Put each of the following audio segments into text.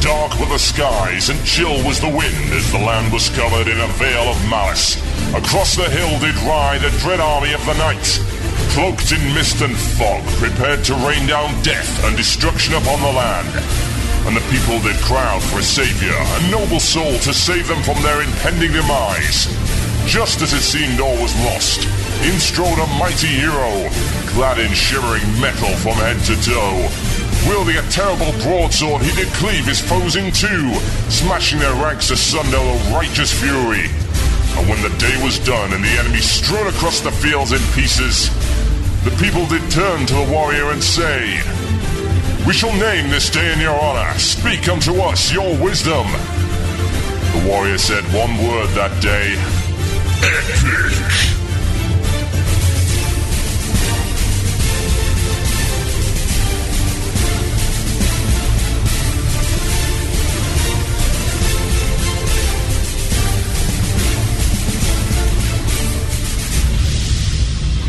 Dark were the skies and chill was the wind as the land was covered in a veil of malice. Across the hill did ride a dread army of the night, cloaked in mist and fog, prepared to rain down death and destruction upon the land. And the people did cry out for a savior, a noble soul to save them from their impending demise. Just as it seemed all was lost, in strode a mighty hero, clad in shimmering metal from head to toe. Wielding a terrible broadsword, he did cleave his foes in two, smashing their ranks asunder with righteous fury. And when the day was done and the enemy strewn across the fields in pieces, the people did turn to the warrior and say, "We shall name this day in your honor. Speak unto us your wisdom." The warrior said one word that day: epic.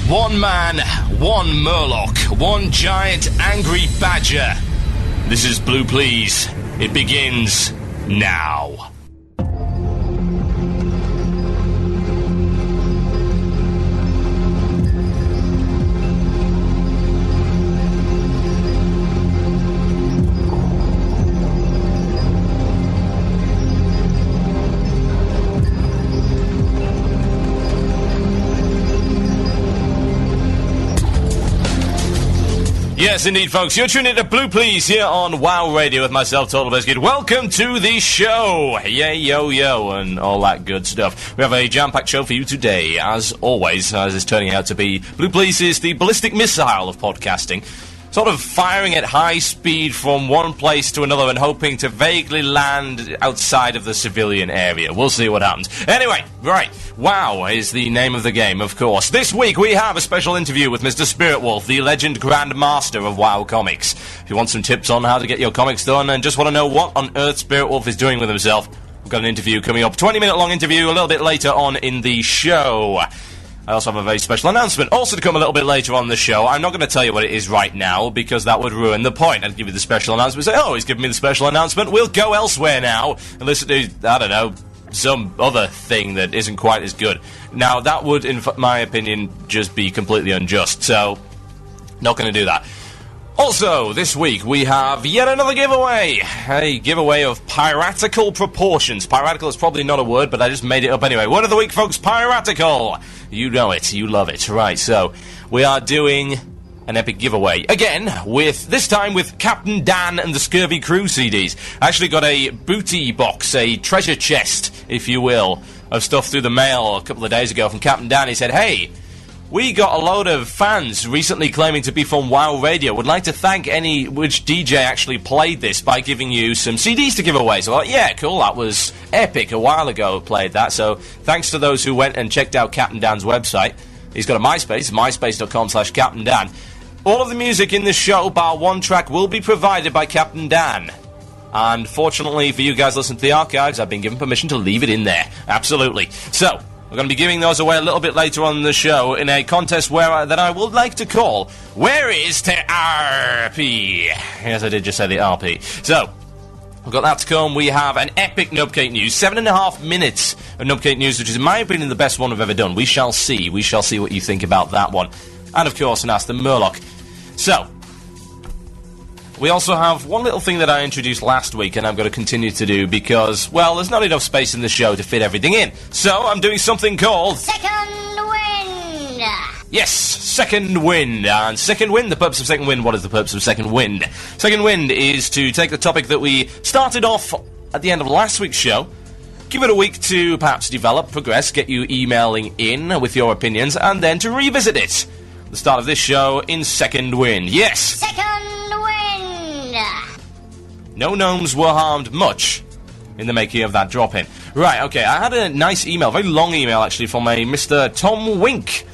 One man, one Murloc, one giant angry badger. This is Blue Plz. It begins now. Yes, indeed, folks. You're tuning in to Blue Plz here on WoW Radio with myself, TotalBiscuit. Welcome to the show. Yay, yo, yo, and all that good stuff. We have a jam-packed show for you today, as always, as it's turning out to be. Blue Plz is the ballistic missile of podcasting. Sort of firing at high speed from one place to another and hoping to vaguely land outside of the civilian area. We'll see what happens. Anyway, right, WoW is the name of the game, of course. This week we have a special interview with Mr. Spiritwolf, the legend Grand Master of WoW Comics. If you want some tips on how to get your comics done and just want to know what on earth Spiritwolf is doing with himself, we've got an interview coming up. 20-minute long interview a little bit later on in the show. I also have a very special announcement, also to come a little bit later on the show. I'm not going to tell you what it is right now, because that would ruin the point. I'd give you the special announcement, say, oh, he's giving me the special announcement, we'll go elsewhere now, and listen to, I don't know, some other thing that isn't quite as good. Now, that would, in my opinion, just be completely unjust, so, not going to do that. Also, this week, we have yet another giveaway. A giveaway of piratical proportions. Piratical is probably not a word, but I just made it up anyway. Word of the week, folks, piratical. You know it, you love it. Right, so, we are doing an epic giveaway. Again, this time with Captain Dan and the Scurvy Crew CDs. I actually got a booty box, a treasure chest, if you will, of stuff through the mail a couple of days ago from Captain Dan. He said, hey, we got a load of fans recently claiming to be from WoW Radio. Would like to thank which DJ actually played this by giving you some CDs to give away. So I thought, yeah, cool, that was epic. A while ago played that. So thanks to those who went and checked out Captain Dan's website. He's got a MySpace, myspace.com/Captain Dan. All of the music in this show, bar one track, will be provided by Captain Dan. And fortunately for you guys listening to the archives, I've been given permission to leave it in there. Absolutely. So, we're going to be giving those away a little bit later on in the show in a contest that I would like to call Where is the RP? Yes, I did just say the RP. So, we've got that to come. We have an epic Nubcake news. 7.5 minutes of Nubcake news, which is, in my opinion, the best one I've ever done. We shall see. We shall see what you think about that one. And, of course, an Ask the Murloc. So, we also have one little thing that I introduced last week and I'm going to continue to do because, well, there's not enough space in the show to fit everything in. So I'm doing something called Second Wind! Yes, Second Wind. And Second Wind, the purpose of Second Wind, what is the purpose of Second Wind? Second Wind is to take the topic that we started off at the end of last week's show, give it a week to perhaps develop, progress, get you emailing in with your opinions, and then to revisit it. The start of this show in Second Wind. Yes! Second Wind! No gnomes were harmed much in the making of that drop-in. Right, okay, I had a nice email, very long email actually, from a Mr. Tom Wink.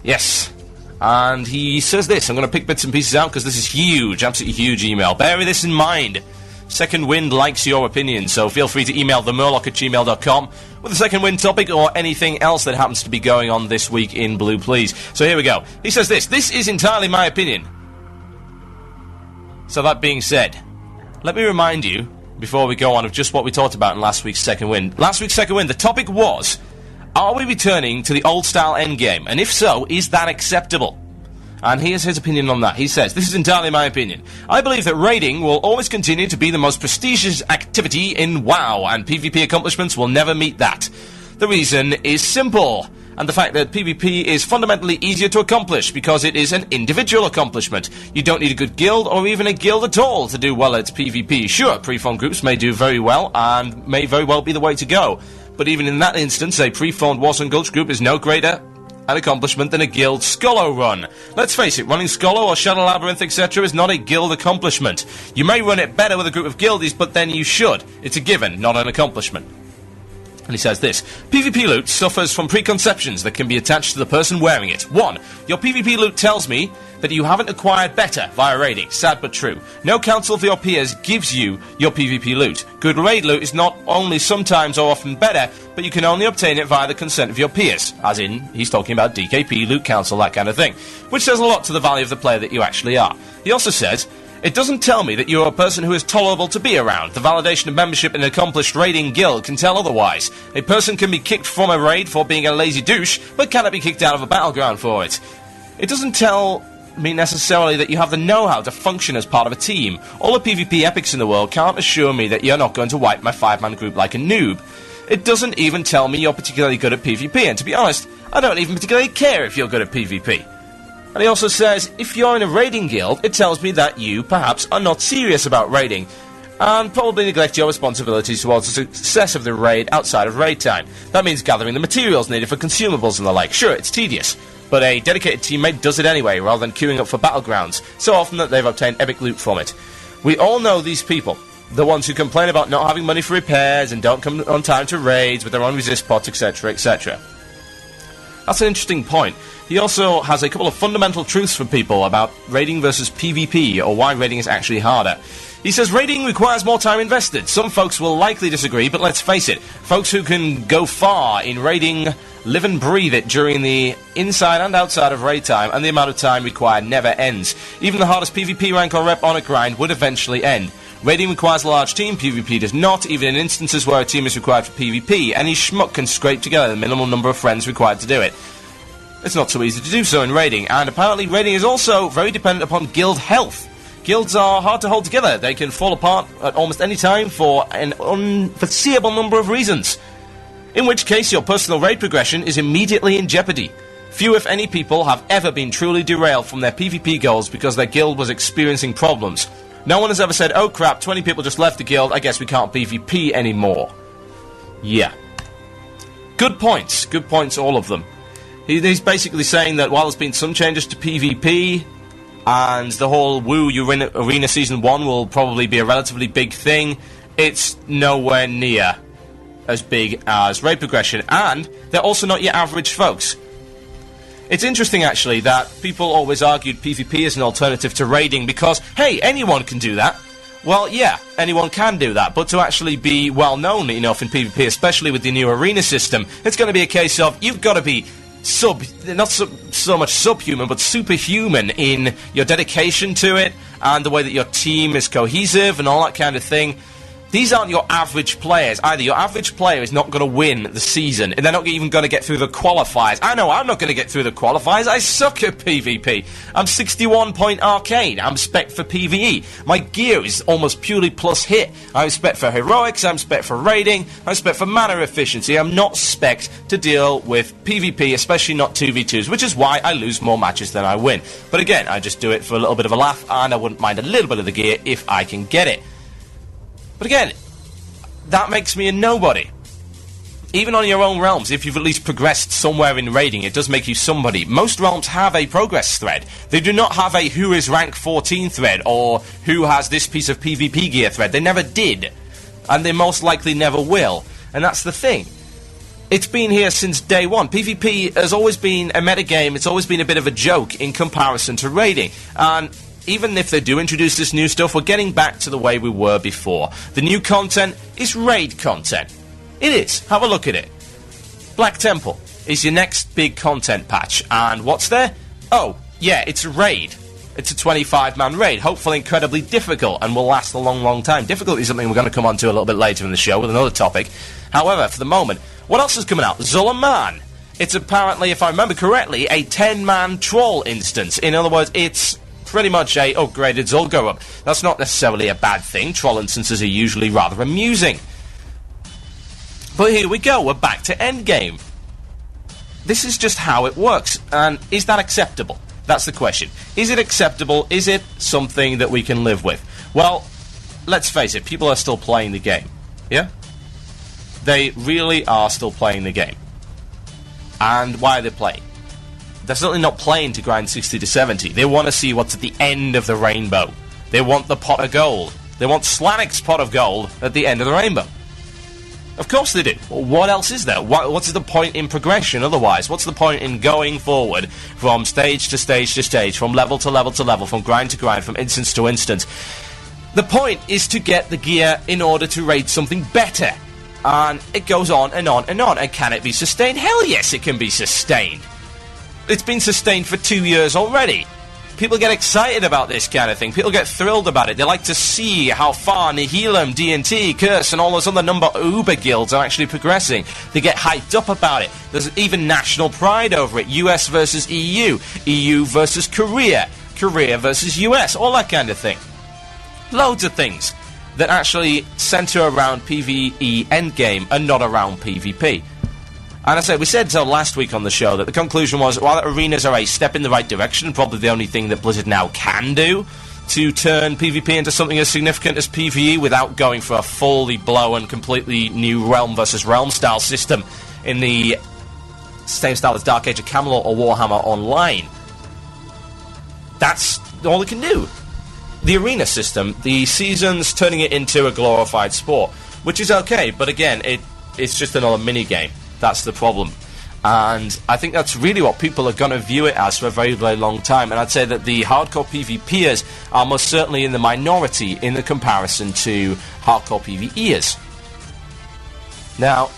Yes. And he says this, I'm going to pick bits and pieces out because this is huge, absolutely huge email. Bear this in mind. Second Wind likes your opinion, so feel free to email themurloc@gmail.com with a Second Wind topic or anything else that happens to be going on this week in Blue Plz. So here we go. He says this is entirely my opinion, So that being said, let me remind you, before we go on, of just what we talked about in last week's Second Wind. Last week's Second Wind, the topic was, are we returning to the old-style endgame? And if so, is that acceptable? And here's his opinion on that. He says, this is entirely my opinion. I believe that raiding will always continue to be the most prestigious activity in WoW, and PvP accomplishments will never meet that. The reason is simple, and the fact that PvP is fundamentally easier to accomplish because it is an individual accomplishment. You don't need a good guild or even a guild at all to do well at PvP. Sure, pre-formed groups may do very well and may very well be the way to go, but even in that instance, a pre-formed Warzone Gulch group is no greater an accomplishment than a guild Scolo run. Let's face it, running Scolo or Shadow Labyrinth, etc. is not a guild accomplishment. You may run it better with a group of guildies, but then you should. It's a given, not an accomplishment. And he says this, PvP loot suffers from preconceptions that can be attached to the person wearing it. 1. Your PvP loot tells me that you haven't acquired better via raiding. Sad but true. No counsel for your peers gives you your PvP loot. Good raid loot is not only sometimes or often better, but you can only obtain it via the consent of your peers. As in, he's talking about DKP, loot council, that kind of thing. Which says a lot to the value of the player that you actually are. He also says, it doesn't tell me that you're a person who is tolerable to be around. The validation of membership in an accomplished raiding guild can tell otherwise. A person can be kicked from a raid for being a lazy douche, but cannot be kicked out of a battleground for it. It doesn't tell me necessarily that you have the know-how to function as part of a team. All the PvP epics in the world can't assure me that you're not going to wipe my 5-man group like a noob. It doesn't even tell me you're particularly good at PvP, and to be honest, I don't even particularly care if you're good at PvP. And he also says, if you're in a raiding guild, it tells me that you, perhaps, are not serious about raiding, and probably neglect your responsibilities towards the success of the raid outside of raid time. That means gathering the materials needed for consumables and the like. Sure, it's tedious, but a dedicated teammate does it anyway, rather than queuing up for battlegrounds, so often that they've obtained epic loot from it. We all know these people. The ones who complain about not having money for repairs and don't come on time to raids with their own resist pots, etc., etc. That's an interesting point. He also has a couple of fundamental truths for people about raiding versus PvP, or why raiding is actually harder. He says raiding requires more time invested. Some folks will likely disagree, but let's face it, folks who can go far in raiding live and breathe it during the inside and outside of raid time, and the amount of time required never ends. Even the hardest PvP rank or rep on a grind would eventually end. Raiding requires a large team, PvP does not. Even in instances where a team is required for PvP, any schmuck can scrape together the minimal number of friends required to do it. It's not so easy to do so in raiding, and apparently raiding is also very dependent upon guild health. Guilds are hard to hold together. They can fall apart at almost any time for an unforeseeable number of reasons. In which case, your personal raid progression is immediately in jeopardy. Few, if any, people have ever been truly derailed from their PvP goals because their guild was experiencing problems. No one has ever said, oh crap, 20 people just left the guild, I guess we can't PvP anymore. Yeah. Good points, all of them. He's basically saying that while there's been some changes to PvP, and the whole WoW Arena Season 1 will probably be a relatively big thing, it's nowhere near as big as raid progression, and they're also not your average folks. It's interesting, actually, that people always argued PvP is an alternative to raiding because, hey, anyone can do that. Well, yeah, anyone can do that, but to actually be well-known enough in PvP, especially with the new arena system, it's going to be a case of you've got to be not so much subhuman, but superhuman in your dedication to it, and the way that your team is cohesive and all that kind of thing. These aren't your average players either. Your average player is not going to win the season, and they're not even going to get through the qualifiers. I know I'm not going to get through the qualifiers. I suck at PvP. I'm 61 point arcade. I'm spec for PvE. My gear is almost purely plus hit. I'm spec for heroics. I'm spec for raiding. I'm spec for mana efficiency. I'm not spec to deal with PvP, especially not 2v2s, which is why I lose more matches than I win. But again, I just do it for a little bit of a laugh, and I wouldn't mind a little bit of the gear if I can get it. But again, that makes me a nobody. Even on your own realms, if you've at least progressed somewhere in raiding, it does make you somebody. Most realms have a progress thread. They do not have a who is rank 14 thread, or who has this piece of PvP gear thread. They never did. And they most likely never will. And that's the thing. It's been here since day one. PvP has always been a metagame. It's always been a bit of a joke in comparison to raiding. And even if they do introduce this new stuff, we're getting back to the way we were before. The new content is raid content. It is. Have a look at it. Black Temple is your next big content patch. And what's there? Oh, yeah, it's raid. It's a 25-man raid, hopefully incredibly difficult, and will last a long, long time. Difficulty is something we're going to come on to a little bit later in the show with another topic. However, for the moment, what else is coming out? Zulaman. It's apparently, if I remember correctly, a 10-man troll instance. In other words, it's pretty much a upgraded Zul'Gurub. That's not necessarily a bad thing. Troll instances are usually rather amusing. But here we go, we're back to Endgame. This is just how it works, and is that acceptable? That's the question. Is it acceptable? Is it something that we can live with? Well, let's face it, people are still playing the game. Yeah? They really are still playing the game. And why are they playing? They're certainly not playing to grind 60 to 70. They want to see what's at the end of the rainbow. They want the pot of gold. They want Slanic's pot of gold at the end of the rainbow. Of course they do. Well, what else is there? What's the point in progression otherwise? What's the point in going forward from stage to stage to stage, from level to level to level, from grind to grind, from instance to instance? The point is to get the gear in order to raid something better. And it goes on and on and on. And can it be sustained? Hell yes, it can be sustained. It's been sustained for 2 years already. People get excited about this kind of thing. People get thrilled about it. They like to see how far Nihilum, D&T, Curse, and all those other number Uber guilds are actually progressing. They get hyped up about it. There's even national pride over it. US versus EU. EU versus Korea. Korea versus US. All that kind of thing. Loads of things that actually centre around PvE Endgame and not around PvP. And I say, we said so last week on the show that the conclusion was, while arenas are a step in the right direction, probably the only thing that Blizzard now can do to turn PvP into something as significant as PvE without going for a fully blown, completely new realm versus realm style system in the same style as Dark Age of Camelot or Warhammer Online. That's all they can do. The arena system, the seasons, turning it into a glorified sport, which is okay, but again, it's just another mini-game. That's the problem. And I think that's really what people are going to view it as for a very, very long time. And I'd say that the hardcore PvPers are most certainly in the minority in the comparison to hardcore PvEers. Now,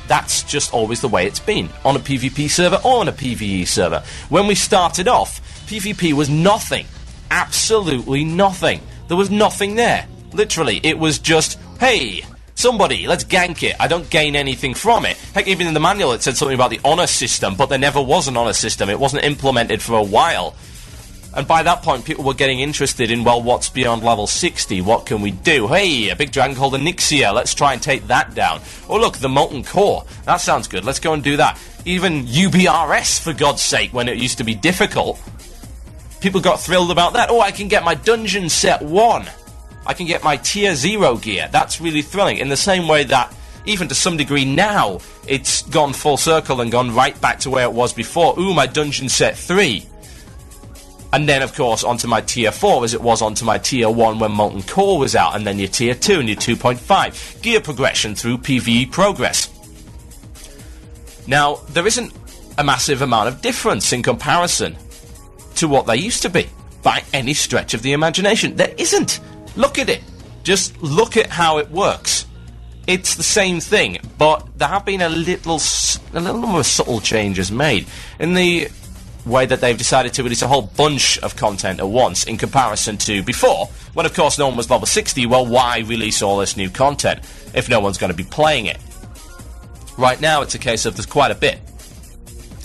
that's just always the way it's been, on a PvP server or on a PvE server. When we started off, PvP was nothing. Absolutely nothing. There was nothing there. Literally, it was just, hey, somebody, let's gank it. I don't gain anything from it. Heck, even in the manual it said something about the honor system, but there never was an honor system. It wasn't implemented for a while. And by that point, people were getting interested in, well, what's beyond level 60? What can we do? Hey, a big dragon called Onyxia. Let's try and take that down. Oh, look, the Molten Core. That sounds good. Let's go and do that. Even UBRS, for God's sake, when it used to be difficult. People got thrilled about that. Oh, I can get my Dungeon Set 1. I can get my Tier 0 gear. That's really thrilling. In the same way that, even to some degree now, it's gone full circle and gone right back to where it was before. Ooh, my Dungeon Set 3. And then, of course, onto my Tier 4, as it was onto my Tier 1 when Molten Core was out, and then your Tier 2 and your 2.5. Gear progression through PvE progress. Now, there isn't a massive amount of difference in comparison to what they used to be, by any stretch of the imagination. There isn't. Look at it. Just look at how it works. It's the same thing, but there have been a little number of subtle changes made in the way that they've decided to release a whole bunch of content at once in comparison to before, when of course no one was level 60. Well, why release all this new content if no one's going to be playing it? Right now it's a case of there's quite a bit.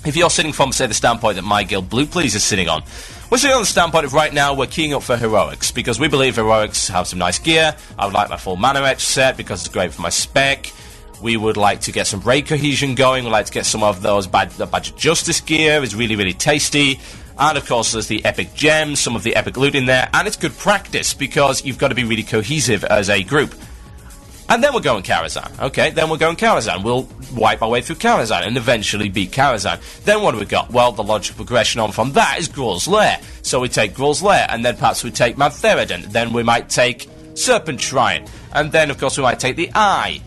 If you're sitting from, say, the standpoint that my guild Blue Plz is sitting on, we're sitting on the standpoint of right now we're keying up for Heroics, because we believe Heroics have some nice gear. I would like my full Mana Etch set because it's great for my spec. We would like to get some raid cohesion going. We'd like to get some of those Badge of Justice gear. It's really, really tasty. And of course there's the epic gems, some of the epic loot in there, and it's good practice because you've got to be really cohesive as a group. And then we're going Karazhan. Okay, then we're going Karazhan. We'll wipe our way through Karazhan and eventually beat Karazhan. Then what do we got? Well, the logical progression on from that is Gruul's Lair. So we take Gruul's Lair, and then perhaps we take Mount Theridon. Then we might take Serpent Shrine. And then, of course, we might take the Eye.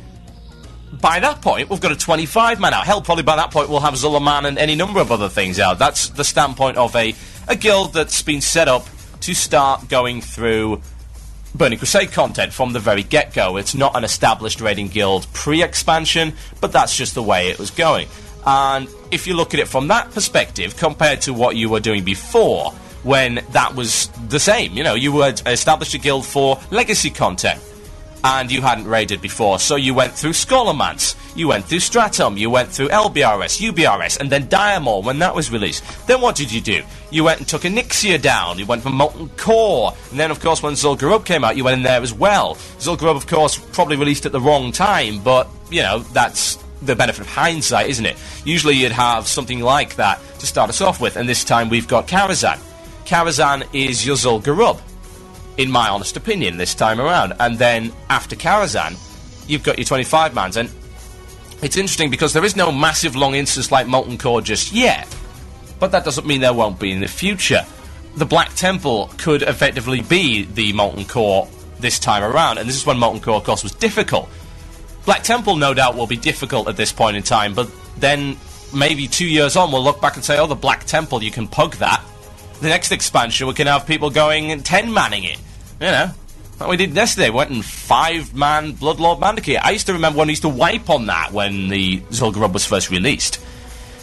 By that point, we've got a 25-man out. Hell, probably by that point we'll have Zulaman and any number of other things out. That's the standpoint of a guild that's been set up to start going through Burning Crusade content from the very get-go. It's not an established raiding guild pre-expansion, but that's just the way it was going. And if you look at it from that perspective, compared to what you were doing before, when that was the same. You know, you would establish a guild for legacy content, and you hadn't raided before, so you went through Scholarmance, you went through Stratum, you went through LBRS, UBRS, and then Diamore when that was released. Then what did you do? You went and took Onyxia down, you went for Molten Core, and then of course when Zul'Gurub came out, you went in there as well. Zul'Gurub, of course, probably released at the wrong time, but, you know, that's the benefit of hindsight, isn't it? Usually you'd have something like that to start us off with, and this time we've got Karazhan. Karazhan is your Zul'Gurub, in my honest opinion, this time around. And then, after Karazhan, you've got your 25-mans, and it's interesting because there is no massive long instance like Molten Core just yet, but that doesn't mean there won't be in the future. The Black Temple could effectively be the Molten Core this time around, and this is when Molten Core, of course, was difficult. Black Temple, no doubt, will be difficult at this point in time, but then, maybe 2 years on, we'll look back and say, oh, the Black Temple, you can pug that. The next expansion, we can have people going and 10-manning it. You know, like we did yesterday. We went in 5-man Bloodlord Bandicoots. I used to remember when we used to wipe on that when the Zul'Gurub was first released.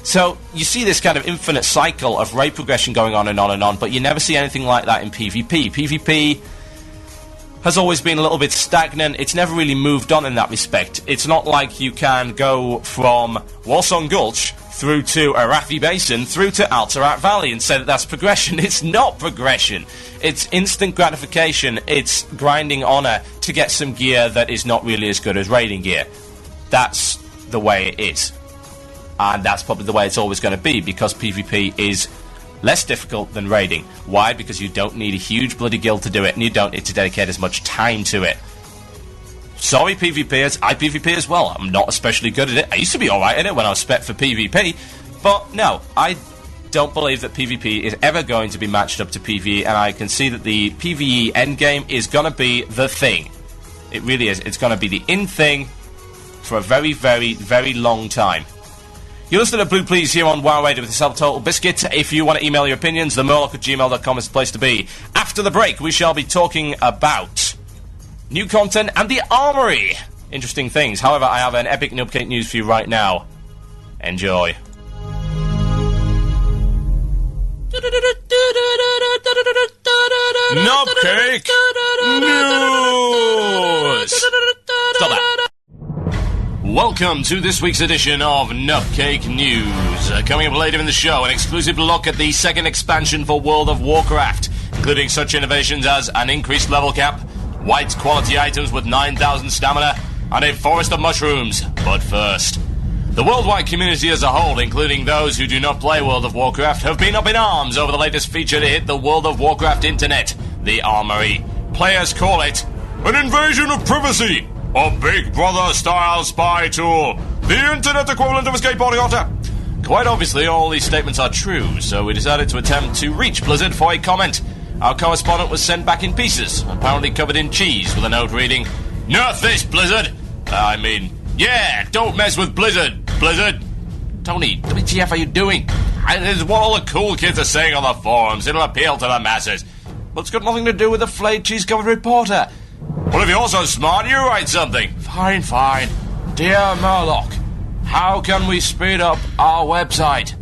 So, you see this kind of infinite cycle of raid progression going on and on and on, but you never see anything like that in PvP. PvP has always been a little bit stagnant. It's never really moved on in that respect. It's not like you can go from Warsong Gulch through to Arathi Basin, through to Altarat Valley, and say that that's progression. It's not progression. It's instant gratification. It's grinding honor to get some gear that is not really as good as raiding gear. That's the way it is. And that's probably the way it's always going to be, because PvP is less difficult than raiding. Why? Because you don't need a huge bloody guild to do it, and you don't need to dedicate as much time to it. Sorry, PvPers, I PvP as well. I'm not especially good at it. I used to be alright at it when I was spec for PvP, but no, I don't believe that PvP is ever going to be matched up to PvE, and I can see that the PvE Endgame is going to be the thing. It really is. It's going to be the in thing for a very, very, very long time. You're listening to Blue Plz here on WoW Radio with yourself, TotalBiscuit. If you want to email your opinions, themurloc@gmail.com is the place to be. After the break, we shall be talking about new content and the Armory. Interesting things. However, I have an epic Nubcake news for you right now. Enjoy. Nubcake news. Stop that. Welcome to this week's edition of Nubcake News. Coming up later in the show, an exclusive look at the second expansion for World of Warcraft, including such innovations as an increased level cap, white quality items with 9,000 stamina, and a forest of mushrooms. But first, the worldwide community as a whole, including those who do not play World of Warcraft, have been up in arms over the latest feature to hit the World of Warcraft internet, the Armory. Players call it an invasion of privacy, a Big Brother-style spy tool, the internet equivalent of a skateboarding otter. Quite obviously, all these statements are true, so we decided to attempt to reach Blizzard for a comment. Our correspondent was sent back in pieces, apparently covered in cheese, with a note reading, "Nerf this, Blizzard! Yeah, don't mess with Blizzard, Blizzard! Tony, WTF are you doing? This is what all the cool kids are saying on the forums. It'll appeal to the masses. But it's got nothing to do with the flayed cheese-covered reporter. Well, if you're so smart, you write something. Fine. Dear Murloc, how can we speed up our website?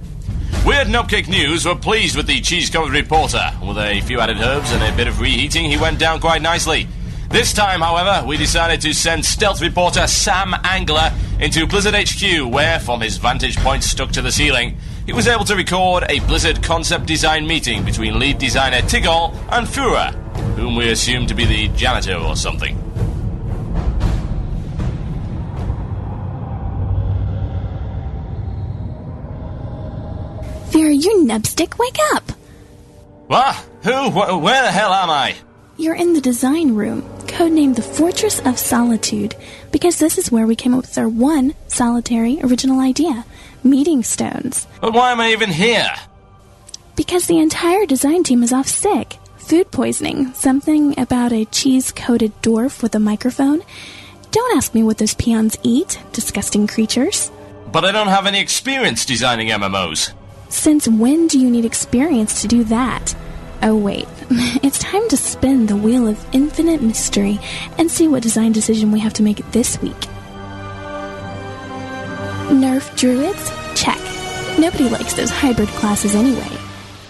We at Nubcake News were pleased with the cheese-covered reporter. With a few added herbs and a bit of reheating, he went down quite nicely. This time, however, we decided to send stealth reporter Sam Angler into Blizzard HQ, where, from his vantage point stuck to the ceiling, he was able to record a Blizzard concept design meeting between lead designer Tigol and Fura, whom we assume to be the janitor or something. Vera, you nubstick, wake up! What? Who? Where the hell am I? You're in the design room, codenamed the Fortress of Solitude, because this is where we came up with our one solitary original idea, meeting stones. But why am I even here? Because the entire design team is off sick. Food poisoning, something about a cheese-coated dwarf with a microphone. Don't ask me what those peons eat, disgusting creatures. But I don't have any experience designing MMOs. Since when do you need experience to do that? Oh wait, it's time to spin the wheel of infinite mystery and see what design decision we have to make this week. Nerf druids? Check. Nobody likes those hybrid classes anyway.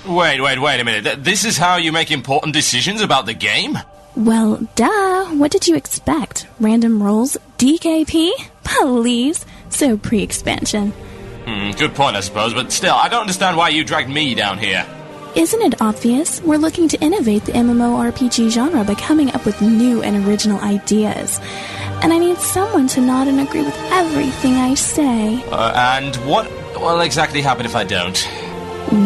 Wait a minute. This is how you make important decisions about the game? Well, duh. What did you expect? Random rolls? DKP? Please. So pre-expansion. Good point, I suppose, but still, I don't understand why you dragged me down here. Isn't it obvious? We're looking to innovate the MMORPG genre by coming up with new and original ideas. And I need someone to nod and agree with everything I say. And what will exactly happen if I don't?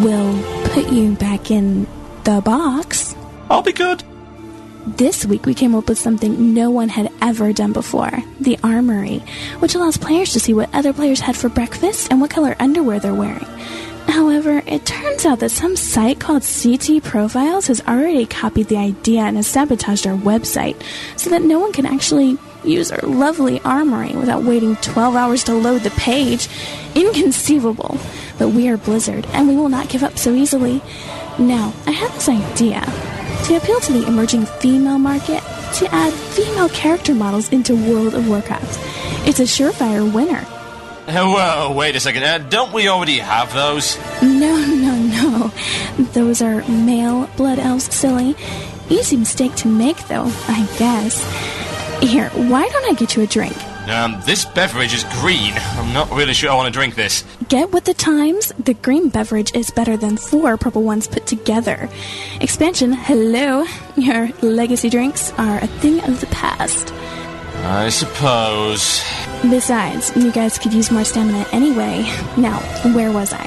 We'll put you back in the box. I'll be good. This week we came up with something no one had ever done before, the Armory, which allows players to see what other players had for breakfast and what color underwear they're wearing. However, it turns out that some site called CT Profiles has already copied the idea and has sabotaged our website, so that no one can actually use our lovely Armory without waiting 12 hours to load the page. Inconceivable. But we are Blizzard, and we will not give up so easily. Now, I have this idea. To appeal to the emerging female market, to add female character models into World of Warcraft. It's a surefire winner. Whoa, wait a second. Don't we already have those? No. Those are male blood elves, silly. Easy mistake to make, though, I guess. Here, why don't I get you a drink? This beverage is green. I'm not really sure I want to drink this. Get with the times. The green beverage is better than 4 purple ones put together. Expansion, hello. Your legacy drinks are a thing of the past. I suppose. Besides, you guys could use more stamina anyway. Now, where was I?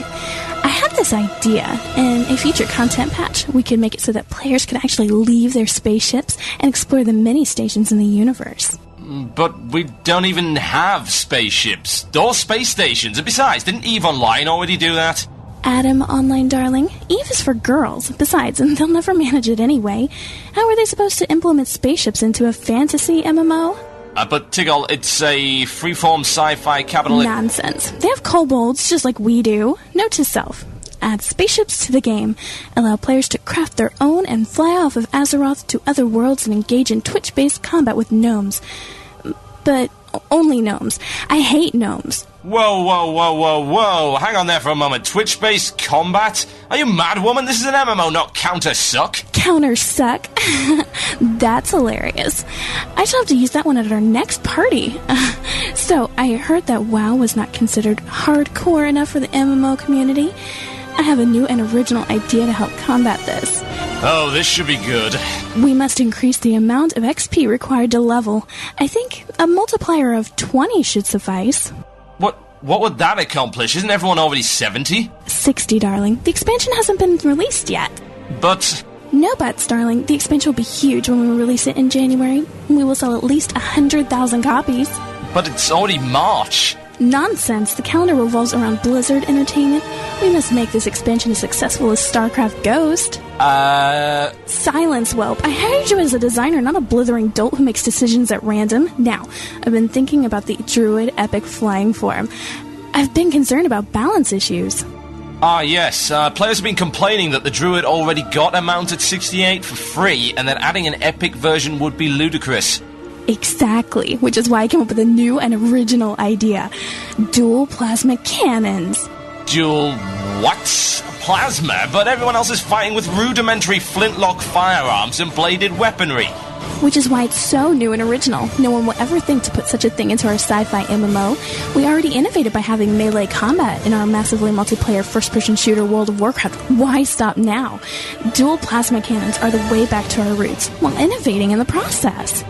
I had this idea. In a future content patch, we could make it so that players could actually leave their spaceships and explore the many stations in the universe. But we don't even have spaceships or space stations. And besides, didn't EVE Online already do that? Adam Online, darling. EVE is for girls. Besides, they'll never manage it anyway. How are they supposed to implement spaceships into a fantasy MMO? But Tiggle, it's a freeform sci-fi capital... Nonsense. They have kobolds just like we do. Note to self. Add spaceships to the game. Allow players to craft their own and fly off of Azeroth to other worlds and engage in Twitch-based combat with gnomes. But only gnomes. I hate gnomes. Whoa. Hang on there for a moment. Twitch-based combat? Are you mad, woman? This is an MMO, not Counter-Suck. Counter-Suck? That's hilarious. I shall have to use that one at our next party. So, I heard that WoW was not considered hardcore enough for the MMO community. I have a new and original idea to help combat this. Oh, this should be good. We must increase the amount of XP required to level. I think a multiplier of 20 should suffice. What would that accomplish? Isn't everyone already 70? 60, darling. The expansion hasn't been released yet. But... No buts, darling. The expansion will be huge when we release it in January. We will sell at least 100,000 copies. But it's already March. Nonsense. The calendar revolves around Blizzard Entertainment. We must make this expansion as successful as StarCraft Ghost. Silence, whelp. I hired you as a designer, not a blithering dolt who makes decisions at random. Now, I've been thinking about the Druid Epic Flying Form. I've been concerned about balance issues. Yes. Players have been complaining that the Druid already got a mount at 68 for free, and that adding an epic version would be ludicrous. Exactly, which is why I came up with a new and original idea. Dual plasma cannons. Dual what? Plasma? But everyone else is fighting with rudimentary flintlock firearms and bladed weaponry. Which is why it's so new and original. No one will ever think to put such a thing into our sci-fi MMO. We already innovated by having melee combat in our massively multiplayer first-person shooter World of Warcraft. Why stop now? Dual plasma cannons are the way back to our roots, while innovating in the process.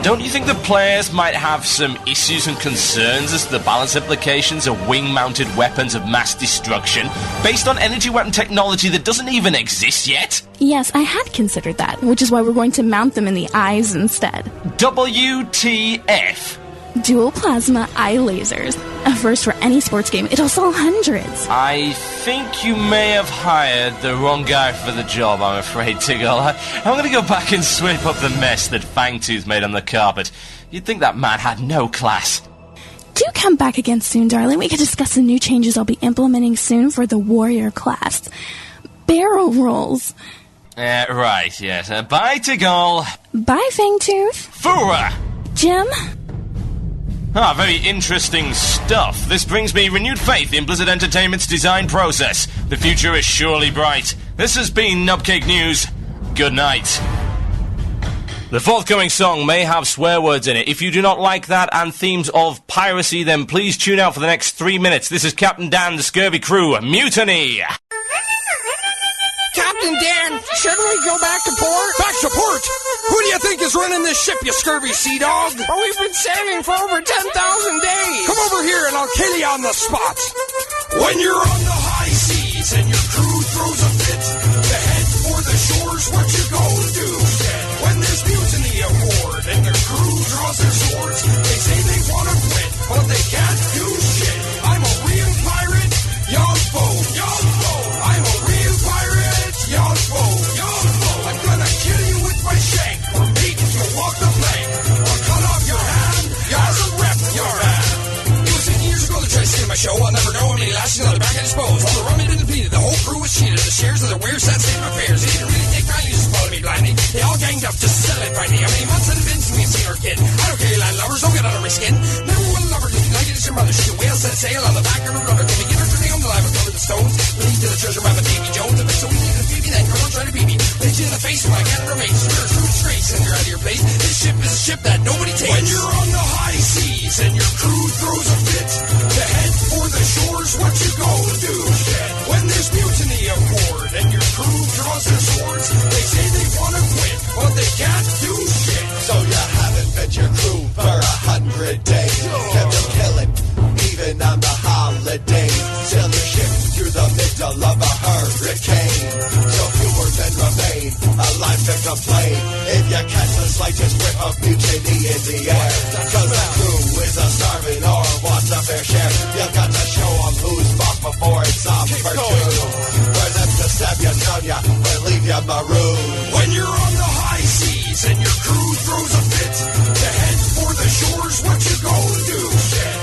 Don't you think the players might have some issues and concerns as to the balance implications of wing-mounted weapons of mass destruction based on energy weapon technology that doesn't even exist yet? Yes, I had considered that, which is why we're going to mount them in the eyes instead. WTF? Dual plasma eye lasers. A first for any sports game. It'll sell hundreds. I think you may have hired the wrong guy for the job, I'm afraid, Tiggle. I'm going to go back and sweep up the mess that Fangtooth made on the carpet. You'd think that man had no class. Do come back again soon, darling. We can discuss the new changes I'll be implementing soon for the warrior class. Barrel rolls. Right, yes. Bye, Tiggle. Bye, Fangtooth. Fura! Jim? Ah, very interesting stuff. This brings me renewed faith in Blizzard Entertainment's design process. The future is surely bright. This has been Nubcake News. Good night. The forthcoming song may have swear words in it. If you do not like that and themes of piracy, then please tune out for the next 3 minutes. This is Captain Dan, the Scurvy Crew, Mutiny! Captain Dan, shouldn't we go back to port? Back to port? Who do you think is running this ship, you scurvy sea dog? But we've been sailing for over 10,000 days. Come over here and I'll kill you on the spot. When you're on the high seas and your crew throws a fit, to head for the shores, what you gonna do? When there's mutiny aboard and your crew draws their swords, they say they wanna quit, but they can't do shit. I'm a real pirate, young foe, young foe. I'm a real pirate, young foe, young foe. I'm gonna kill you with my shank, or beat you walk the plank, or cut off your hand, as a rep your hand. It was 10 years ago they tried to steal my show. I'll never know how many lashes on the back I disposed. All the rum had been depleted, the whole crew was cheated. The shares of their weird sad state of affairs. They didn't really take kindly to follow me blindly. They all ganged up just to sell it finally. How many months had it been since we've seen our kid? I don't care, landlubbers, don't get under my skin. Never will a lover do like it is your mother. She's a whale set sail on the back of her rudder. Can we get her to the home alive and cover the stones? Lead to the treasure map of Davy Jones. If it's so easy to beat me, then come on, try to beat me. Hit you in the face when I can't remain. You're a true disgrace and you're out of your place. This ship is a ship that nobody takes. When you're on the high seas and your crew throws a fit, to head for the shores, what you gonna do? When there's mutiny aboard and your crew draws their swords, they say they wanna quit, but they can't do shit. So you haven't fed your crew for 100 days. Kept them killing, even on the holidays. Sail your ship through the middle of a hurricane. So fewer men remain alive to complain. If you catch the slightest whiff of mutiny in the air, cause the crew is a starving or wants a fair share, you got to show them who's boss before it's off for two. For them to stab you down ya or leave you marooned. When you're on the high seas and your crew throws a fit, to head for the shores, what you gonna do?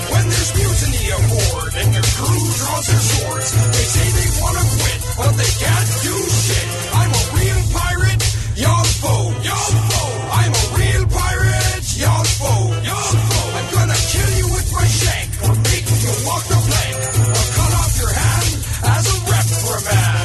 When there's mutiny aboard and your crew draws their swords, they say they wanna quit, but they can't do shit. I'm a real pirate, young foe, young foe. I'm a real pirate, young foe, young foe. I'm gonna kill you with my shank, or make you walk the plank, or cut off your hand as a reprimand.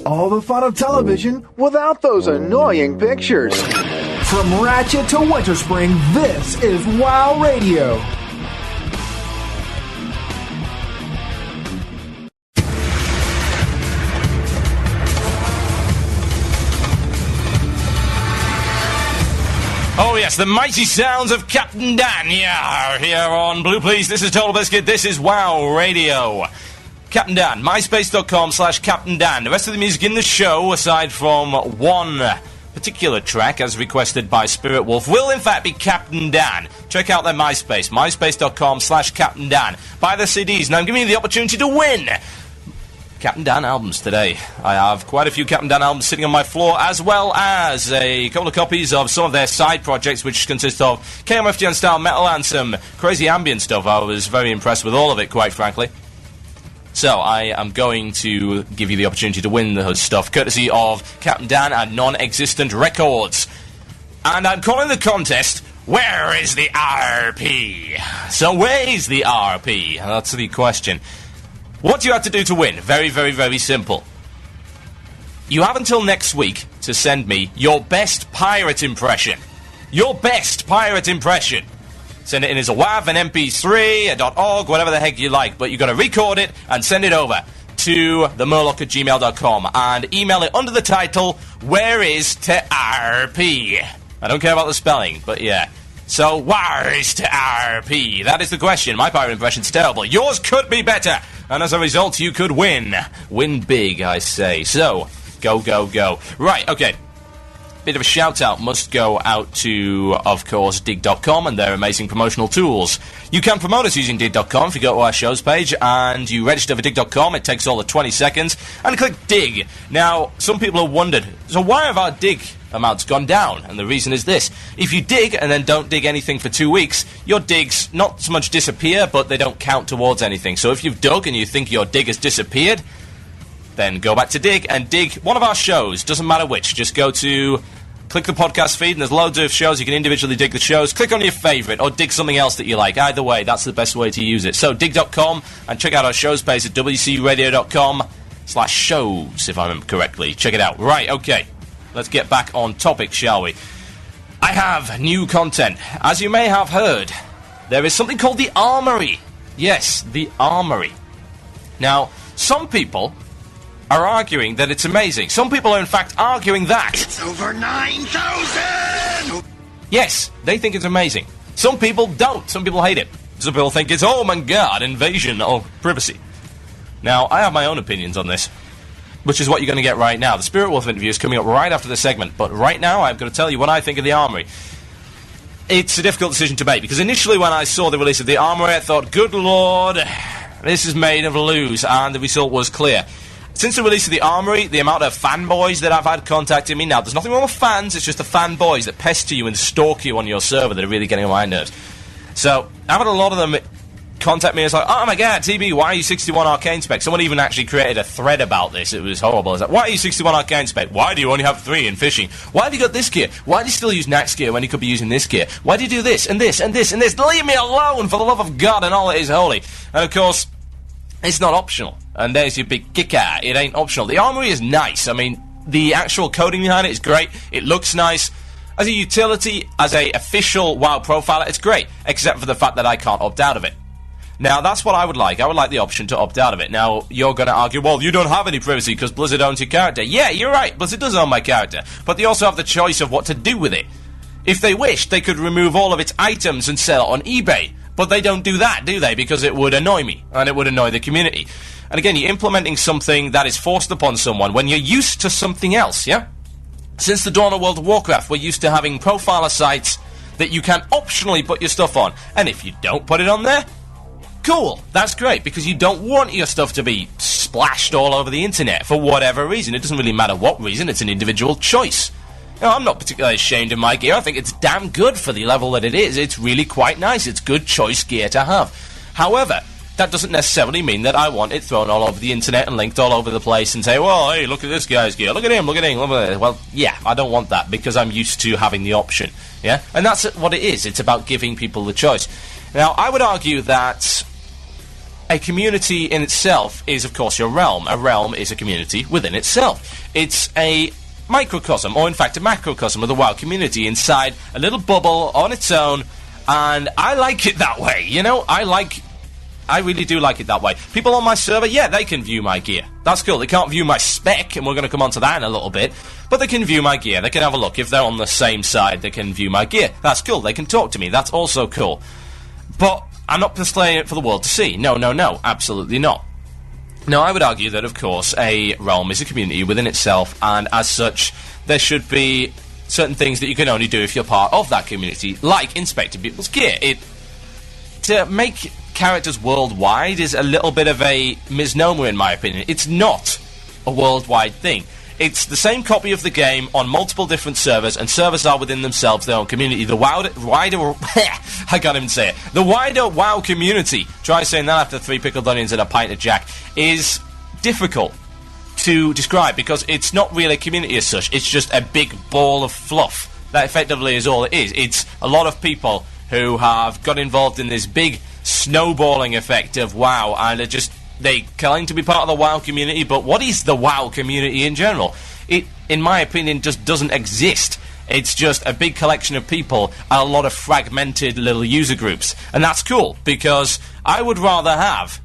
All the fun of television without those annoying pictures. From Ratchet to Winter Spring, this is WoW Radio. Oh yes, the mighty sounds of Captain Dan here on Blue Plz. This is TotalBiscuit, this is WoW Radio. Captain Dan, myspace.com/Captain Dan. The rest of the music in the show, aside from one particular track as requested by Spiritwolf, will in fact be Captain Dan. Check out their MySpace, myspace.com/Captain Dan. Buy their CDs, and I'm giving you the opportunity to win Captain Dan albums today. I have quite a few Captain Dan albums sitting on my floor, as well as a couple of copies of some of their side projects, which consist of KMFDN style metal and some crazy ambient stuff. I was very impressed with all of it, quite frankly. So I am going to give you the opportunity to win the stuff, courtesy of Captain Dan and Non-Existent Records. And I'm calling the contest, Where is the RP? So where is the RP? That's the question. What do you have to do to win? Very, very, very simple. You have until next week to send me your best pirate impression. Your best pirate impression. Send it in as a WAV, an MP3, a .org, whatever the heck you like, but you've got to record it and send it over to themurloc@gmail.com and email it under the title, Where is to RP? I don't care about the spelling, but yeah. So, where's to RP? That is the question. My pirate impression's terrible. Yours could be better, and as a result, you could win. Win big, I say. So, go, go, go. Right, okay. Bit of a shout-out must go out to, of course, dig.com and their amazing promotional tools. You can promote us using dig.com if you go to our shows page and you register for dig.com. It takes all of 20 seconds, and click dig. Now, some people have wondered, so why have our dig amounts gone down? And the reason is this. If you dig and then don't dig anything for 2 weeks, your digs not so much disappear, but they don't count towards anything. So if you've dug and you think your dig has disappeared, then go back to dig and dig one of our shows. Doesn't matter which. Just go to... click the podcast feed, and there's loads of shows. You can individually dig the shows. Click on your favourite, or dig something else that you like. Either way, that's the best way to use it. So, dig.com, and check out our shows page at wcradio.com/shows, if I remember correctly. Check it out. Right, okay. Let's get back on topic, shall we? I have new content. As you may have heard, there is something called the Armory. Yes, the Armory. Now, some people are arguing that it's amazing. Some people are in fact arguing that It's over 9,000! yes, they think it's amazing. Some people don't. Some people hate it. Some people think it's, oh my god, invasion of privacy. Now, I have my own opinions on this, which is what you're going to get right now. The Spiritwolf interview is coming up right after this segment, but right now I'm going to tell you what I think of the Armory. It's a difficult decision to make, because initially when I saw the release of the Armory, I thought, good lord, this is made of lose, and the result was clear. Since the release of the Armory, the amount of fanboys that I've had contacting me, now there's nothing wrong with fans, it's just the fanboys that pester you and stalk you on your server that are really getting on my nerves. So, I've had a lot of them contact me and it's like, oh my god, TB, why are you 61 arcane spec? Someone even actually created a thread about this, it was horrible. It's like, why are you 61 arcane spec? Why do you only have 3 in fishing? Why have you got this gear? Why do you still use Nax gear when you could be using this gear? Why do you do this, and this, and this, and this? Leave me alone, for the love of God and all that is holy. And of course, it's not optional. And there's your big kicker. It ain't optional. The Armory is nice. I mean, the actual coding behind it is great. It looks nice. As a utility, as a official WoW profiler, it's great. Except for the fact that I can't opt out of it. Now, that's what I would like. I would like the option to opt out of it. Now, you're going to argue, well, you don't have any privacy because Blizzard owns your character. Yeah, you're right. Blizzard does own my character. But they also have the choice of what to do with it. If they wished, they could remove all of its items and sell it on eBay. But they don't do that, do they? Because it would annoy me, and it would annoy the community. And again, you're implementing something that is forced upon someone when you're used to something else, yeah? Since the dawn of World of Warcraft, we're used to having profiler sites that you can optionally put your stuff on. And if you don't put it on there, cool, that's great, because you don't want your stuff to be splashed all over the internet for whatever reason. It doesn't really matter what reason, it's an individual choice. You know, I'm not particularly ashamed of my gear. I think it's damn good for the level that it is. It's really quite nice. It's good choice gear to have. However, that doesn't necessarily mean that I want it thrown all over the internet and linked all over the place and say, well, hey, look at this guy's gear. Look at him, look at him, look at this. Well, yeah, I don't want that because I'm used to having the option. Yeah? And that's what it is. It's about giving people the choice. Now, I would argue that a community in itself is, of course, your realm. A realm is a community within itself. It's a microcosm, or in fact a macrocosm of the WoW community inside a little bubble on its own, and I like it that way, you know? I really do like it that way. People on my server, yeah, they can view my gear. That's cool. They can't view my spec, and we're going to come on to that in a little bit, but they can view my gear. They can have a look. If they're on the same side, they can view my gear. That's cool. They can talk to me. That's also cool. But I'm not displaying it for the world to see. No, no, no. Absolutely not. Now, I would argue that, of course, a realm is a community within itself, and as such, there should be certain things that you can only do if you're part of that community, like inspecting people's gear. To make characters worldwide is a little bit of a misnomer, in my opinion. It's not a worldwide thing. It's the same copy of the game on multiple different servers, and servers are within themselves their own community. The wider I can't even say it. The wider WoW community, try saying that after 3 pickled onions and a pint of Jack, is difficult to describe because it's not really a community as such. It's just a big ball of fluff. That effectively is all it is. It's a lot of people who have got involved in this big snowballing effect of WoW, and they claim to be part of the WoW community, but what is the WoW community in general? It, in my opinion, just doesn't exist. It's just a big collection of people and a lot of fragmented little user groups. And that's cool, because I would rather have...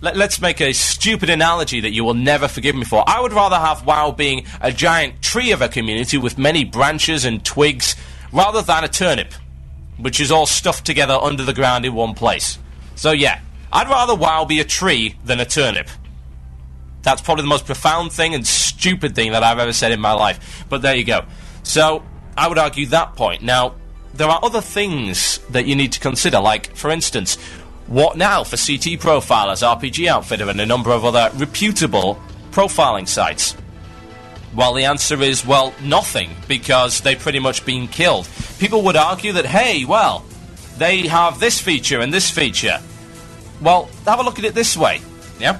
Let's make a stupid analogy that you will never forgive me for. I would rather have WoW being a giant tree of a community with many branches and twigs, rather than a turnip. which is all stuffed together under the ground in one place. So yeah, I'd rather WoW be a tree than a turnip. That's probably the most profound thing and stupid thing that I've ever said in my life. But there you go. So, I would argue that point. Now, there are other things that you need to consider, like, for instance, what now for CT Profilers, RPG Outfitter, and a number of other reputable profiling sites? Well, the answer is, well, nothing, because they've pretty much been killed. People would argue that, hey, well, they have this feature and this feature. Well, have a look at it this way, yeah?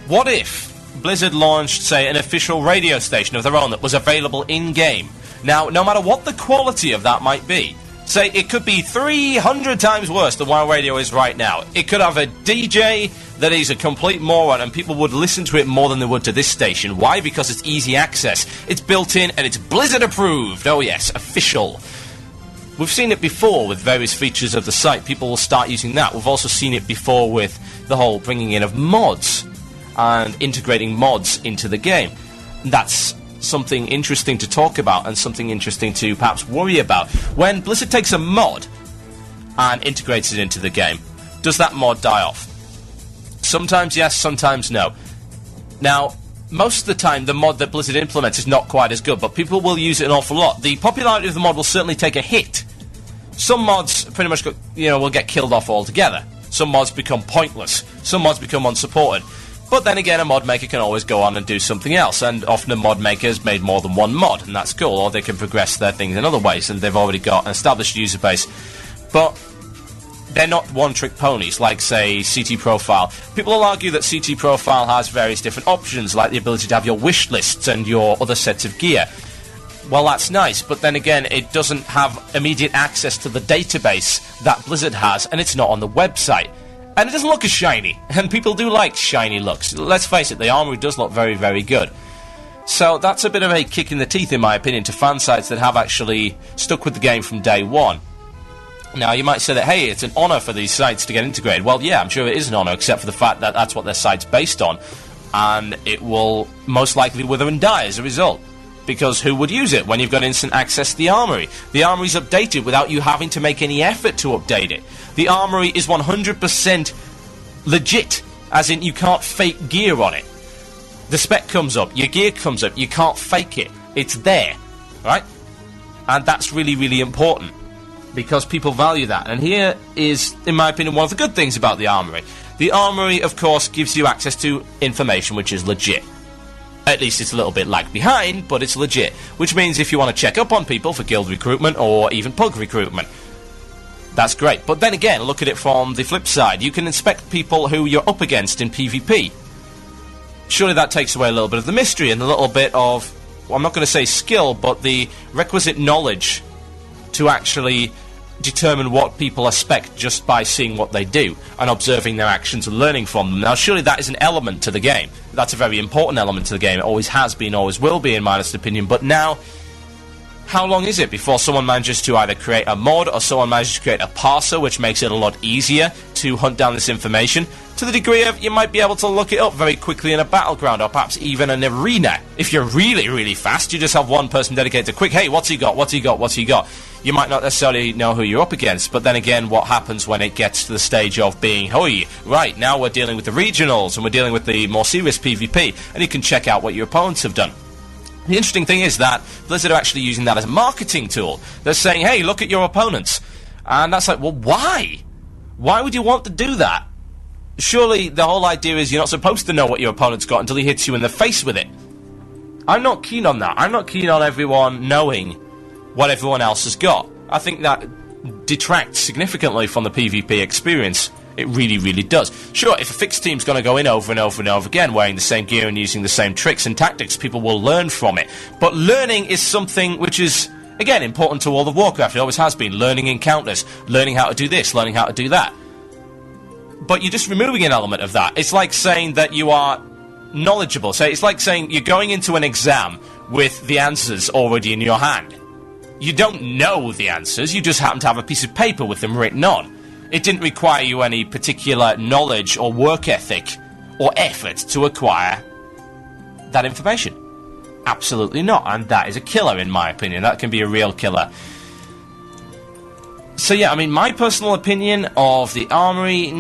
What if Blizzard launched, say, an official radio station of their own that was available in-game? Now, no matter what the quality of that might be, say, it could be 300 times worse than WoW Radio is right now. It could have a DJ that is a complete moron, and people would listen to it more than they would to this station. Why? Because it's easy access. It's built in, and it's Blizzard approved. Oh yes, official. We've seen it before with various features of the site. People will start using that. We've also seen it before with the whole bringing in of mods and integrating mods into the game. That's something interesting to talk about and something interesting to perhaps worry about. When Blizzard takes a mod and integrates it into the game, does that mod die off? Sometimes yes, sometimes no. Now, most of the time the mod that Blizzard implements is not quite as good, but people will use it an awful lot. The popularity of the mod will certainly take a hit. Some mods pretty much will get killed off altogether. Some mods become pointless. Some mods become unsupported. But then again, a mod maker can always go on and do something else, and often a mod maker has made more than one mod, and that's cool, or they can progress their things in other ways, and they've already got an established user base. But they're not one-trick ponies, like, say, CT Profile. People will argue that CT Profile has various different options, like the ability to have your wish lists and your other sets of gear. Well, that's nice, but then again, it doesn't have immediate access to the database that Blizzard has, and it's not on the website. And it doesn't look as shiny, and people do like shiny looks. Let's face it, the Armory does look very, very good. So that's a bit of a kick in the teeth, in my opinion, to fan sites that have actually stuck with the game from day one. Now, you might say that, hey, it's an honour for these sites to get integrated. Well, yeah, I'm sure it is an honour, except for the fact that that's what their site's based on, and it will most likely wither and die as a result. Because who would use it when you've got instant access to the Armory? The Armory's updated without you having to make any effort to update it. The Armory is 100% legit, as in you can't fake gear on it. The spec comes up, your gear comes up, you can't fake it. It's there, right? And that's really, really important, because people value that. And here is, in my opinion, one of the good things about the Armory. The Armory, of course, gives you access to information which is legit. At least it's a little bit lag behind, but it's legit. Which means if you want to check up on people for guild recruitment or even pug recruitment, that's great. But then again, look at it from the flip side. You can inspect people who you're up against in PvP. Surely that takes away a little bit of the mystery and a little bit of, well, I'm not going to say skill, but the requisite knowledge to actually determine what people expect just by seeing what they do and observing their actions and learning from them. Now, surely that is an element to the game. That's a very important element to the game. It always has been, always will be, in my honest opinion. But now, how long is it before someone manages to either create a mod or someone manages to create a parser, which makes it a lot easier to hunt down this information, to the degree of you might be able to look it up very quickly in a battleground or perhaps even an arena. If you're really, really fast, you just have one person dedicated to quick, hey, what's he got, what's he got, what's he got? You might not necessarily know who you're up against, but then again, what happens when it gets to the stage of being, hoi, right, now we're dealing with the regionals and we're dealing with the more serious PvP, and you can check out what your opponents have done. The interesting thing is that Blizzard are actually using that as a marketing tool. They're saying, hey, look at your opponents. And that's like, well, why? Why would you want to do that? Surely the whole idea is you're not supposed to know what your opponent's got until he hits you in the face with it. I'm not keen on that. I'm not keen on everyone knowing what everyone else has got. I think that detracts significantly from the PvP experience. It really, really does. Sure, if a fixed team's going to go in over and over and over again, wearing the same gear and using the same tricks and tactics, people will learn from it. But learning is something which is, again, important to World of Warcraft. It always has been. Learning encounters, learning how to do this, learning how to do that. But you're just removing an element of that. It's like saying that you are knowledgeable. So it's like saying you're going into an exam with the answers already in your hand. You don't know the answers, you just happen to have a piece of paper with them written on. It didn't require you any particular knowledge or work ethic or effort to acquire that information. Absolutely not, and that is a killer in my opinion. That can be a real killer. So yeah, I mean, my personal opinion of the Armory,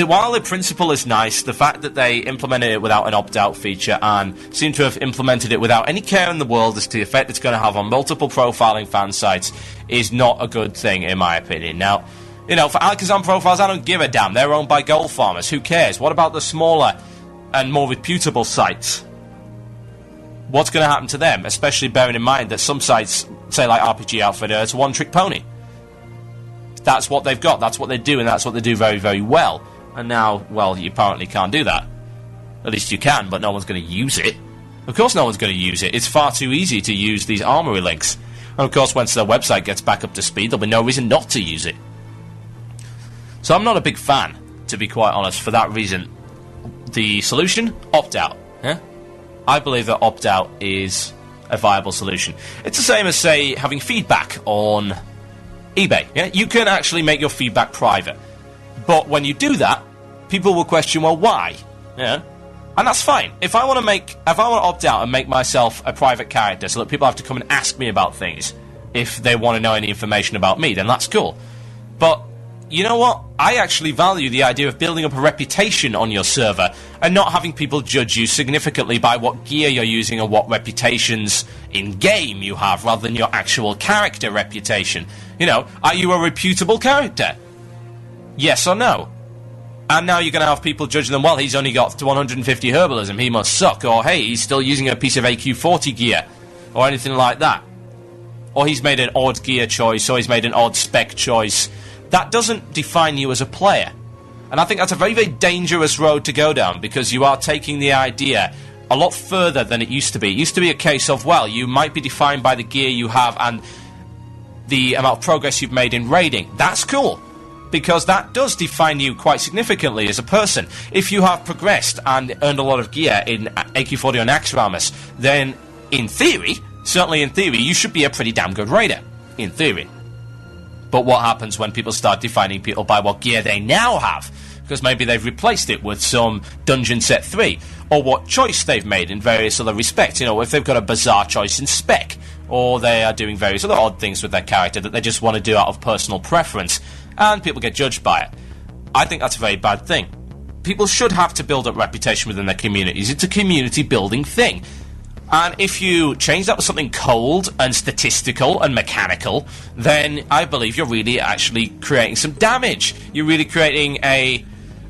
while the principle is nice, the fact that they implemented it without an opt-out feature and seem to have implemented it without any care in the world as to the effect it's going to have on multiple profiling fan sites is not a good thing, in my opinion. Now, you know, for Alakazam profiles, I don't give a damn. They're owned by gold farmers. Who cares? What about the smaller and more reputable sites? What's going to happen to them? Especially bearing in mind that some sites, say like RPG Outfitter, it's a one-trick pony. That's what they've got, that's what they do, and that's what they do very, very well. And now, well, you apparently can't do that. At least you can, but no one's going to use it. Of course no one's going to use it. It's far too easy to use these Armory links. And of course, once their website gets back up to speed, there'll be no reason not to use it. So I'm not a big fan, to be quite honest, for that reason. The solution? Opt-out. Yeah? I believe that opt-out is a viable solution. It's the same as, say, having feedback on eBay. Yeah? You can actually make your feedback private. But when you do that, people will question, well, why? Yeah? And that's fine. If I want to opt out and make myself a private character so that people have to come and ask me about things if they want to know any information about me, then that's cool. But you know what? I actually value the idea of building up a reputation on your server and not having people judge you significantly by what gear you're using or what reputations in-game you have, rather than your actual character reputation. You know, are you a reputable character? Yes or no? And now you're going to have people judging them, well, he's only got 150 herbalism, he must suck, or hey, he's still using a piece of AQ40 gear, or anything like that. Or he's made an odd gear choice, or he's made an odd spec choice. That doesn't define you as a player. And I think that's a very, very dangerous road to go down, because you are taking the idea a lot further than it used to be. It used to be a case of, well, you might be defined by the gear you have and the amount of progress you've made in raiding. That's cool, because that does define you quite significantly as a person. If you have progressed and earned a lot of gear in AQ40 or Naxxramas, then in theory, certainly in theory, you should be a pretty damn good raider. In theory. But what happens when people start defining people by what gear they now have? Because maybe they've replaced it with some Dungeon Set 3, or what choice they've made in various other respects. You know, if they've got a bizarre choice in spec, or they are doing various other odd things with their character that they just want to do out of personal preference, and people get judged by it. I think that's a very bad thing. People should have to build up reputation within their communities. It's a community-building thing. And if you change that with something cold and statistical and mechanical, then I believe you're really actually creating some damage. You're really creating a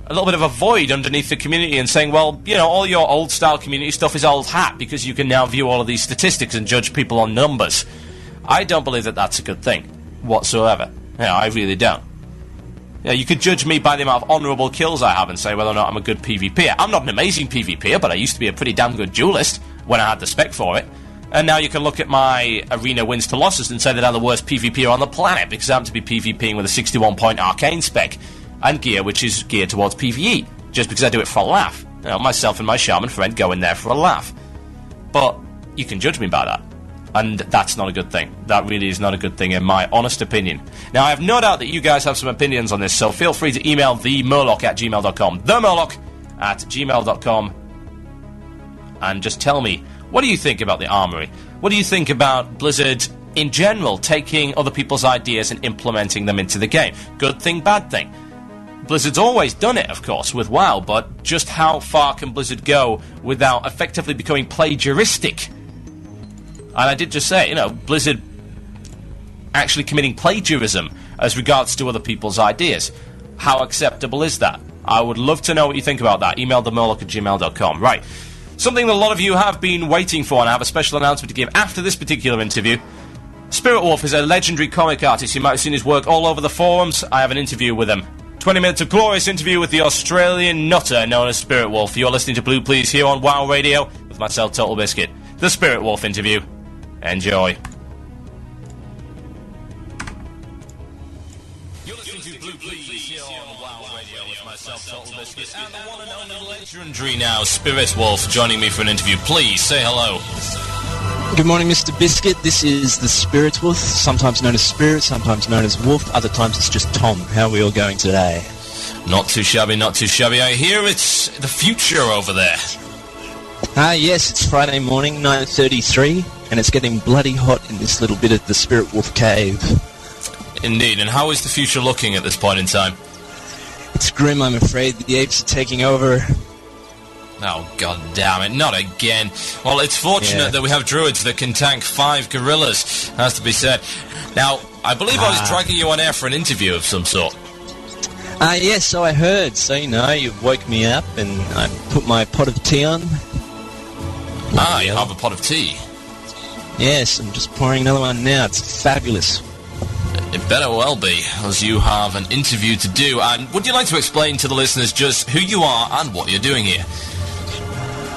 little bit of a void underneath the community and saying, well, you know, all your old-style community stuff is old hat because you can now view all of these statistics and judge people on numbers. I don't believe that that's a good thing whatsoever. Yeah, I really don't. Yeah, you could judge me by the amount of honourable kills I have and say whether or not I'm a good PvPer. I'm not an amazing PvPer, but I used to be a pretty damn good duelist when I had the spec for it. And now you can look at my arena wins to losses and say that I'm the worst PvPer on the planet because I happen to be PvPing with a 61-point arcane spec and gear which is geared towards PvE, just because I do it for a laugh. You know, myself and my shaman friend go in there for a laugh. But you can judge me by that. And that's not a good thing. That really is not a good thing in my honest opinion. Now, I have no doubt that you guys have some opinions on this, so feel free to email themurloc@gmail.com. themurloc@gmail.com. And just tell me, what do you think about the Armory? What do you think about Blizzard in general taking other people's ideas and implementing them into the game? Good thing, bad thing? Blizzard's always done it, of course, with WoW, but just how far can Blizzard go without effectively becoming plagiaristic? And I did just say, you know, Blizzard actually committing plagiarism as regards to other people's ideas. How acceptable is that? I would love to know what you think about that. Email themurloc@gmail.com. Right. Something that a lot of you have been waiting for, and I have a special announcement to give after this particular interview. Spiritwolf is a legendary comic artist. You might have seen his work all over the forums. I have an interview with him. 20 minutes of glorious interview with the Australian nutter known as Spiritwolf. You're listening to Blue Plz here on WoW Radio with myself, TotalBiscuit. The Spiritwolf interview. Enjoy. You're listening to Blue Plz here on WoW Radio with myself, TotalBiscuit, and the one and only legendary now, Spiritwolf, joining me for an interview. Please say hello. Good morning, Mr. Biscuit. This is the Spiritwolf, sometimes known as Spirit, sometimes known as Wolf, other times it's just Tom. How are we all going today? Not too shabby, not too shabby. I hear it's the future over there. Yes, it's Friday morning, 9:33, and it's getting bloody hot in this little bit of the Spiritwolf cave. Indeed, and how is the future looking at this point in time? It's grim, I'm afraid. The apes are taking over. Oh, god damn it, not again. Well, it's fortunate that we have druids that can tank 5 gorillas, has to be said. Now, I believe I was dragging you on air for an interview of some sort. Yes, so I heard. So, you woke me up and I put my pot of tea on. You have a pot of tea? Yes, I'm just pouring another one now. It's fabulous. It better well be, as you have an interview to do. And would you like to explain to the listeners just who you are and what you're doing here?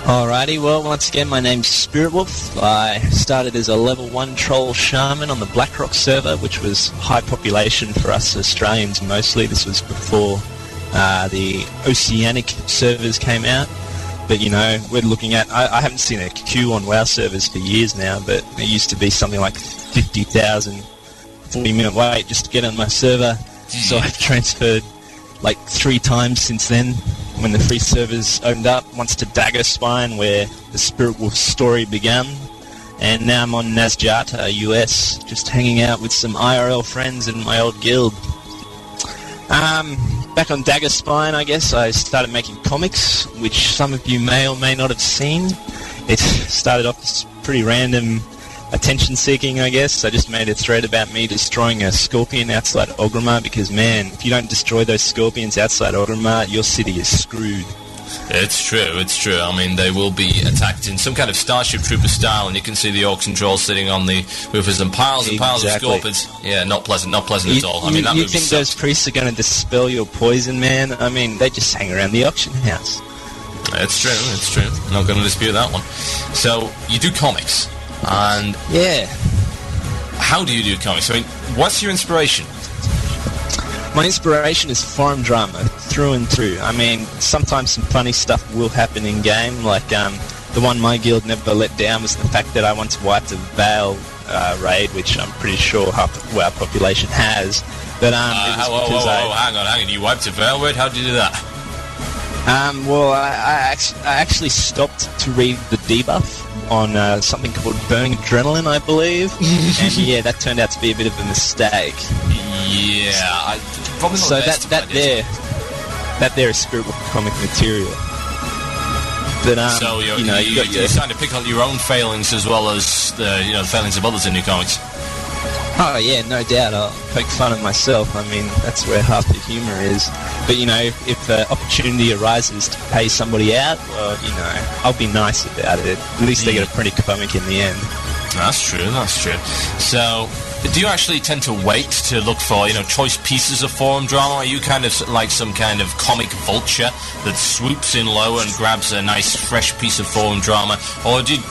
Alrighty, well, once again, my name's Spiritwolf. I started as a level 1 troll shaman on the Blackrock server, which was high population for us Australians mostly. This was before the Oceanic servers came out. But, we're looking at... I haven't seen a queue on WoW servers for years now, but it used to be something like 50,000, 40-minute wait just to get on my server. So I've transferred like 3 times since then, when the free servers opened up, once to Dagger Spine, where the Spiritwolf story began, and now I'm on Nasjata, US, just hanging out with some IRL friends in my old guild. Back on Dagger Spine, I guess, I started making comics, which some of you may or may not have seen. It started off as pretty random attention-seeking, I guess. I just made a thread about me destroying a scorpion outside Orgrimmar, because, man, if you don't destroy those scorpions outside Orgrimmar, your city is screwed. It's true. I mean, they will be attacked in some kind of Starship Trooper style, and you can see the orcs and trolls sitting on the roofers and piles and piles of scorpions. Yeah, not pleasant at all. I mean, that you think those priests are going to dispel your poison, man? I mean, they just hang around the auction house. It's true. I'm not going to dispute that one. So, you do comics, and... Yeah. How do you do comics? I mean, what's your inspiration? My inspiration is forum drama, through and through. I mean, sometimes some funny stuff will happen in-game, like the one my guild never let down was the fact that I once wiped a Vale raid, which I'm pretty sure half our population has. But hang on, you wiped a Vale raid? How did you do that? Well, I actually stopped to read the debuff on something called Burning Adrenaline, I believe, and yeah, that turned out to be a bit of a mistake. Yeah, probably not so that there is Spiritwolf comic material. But so you're starting to pick on your own failings as well as the failings of others in your comics. Oh yeah, no doubt. I'll poke fun at myself. I mean, that's where half the humour is. But if the opportunity arises to pay somebody out, well, I'll be nice about it. At least they get a pretty comic in the end. That's true. So, do you actually tend to wait to look for, choice pieces of forum drama? Are you kind of like some kind of comic vulture that swoops in low and grabs a nice, fresh piece of forum drama? Or do you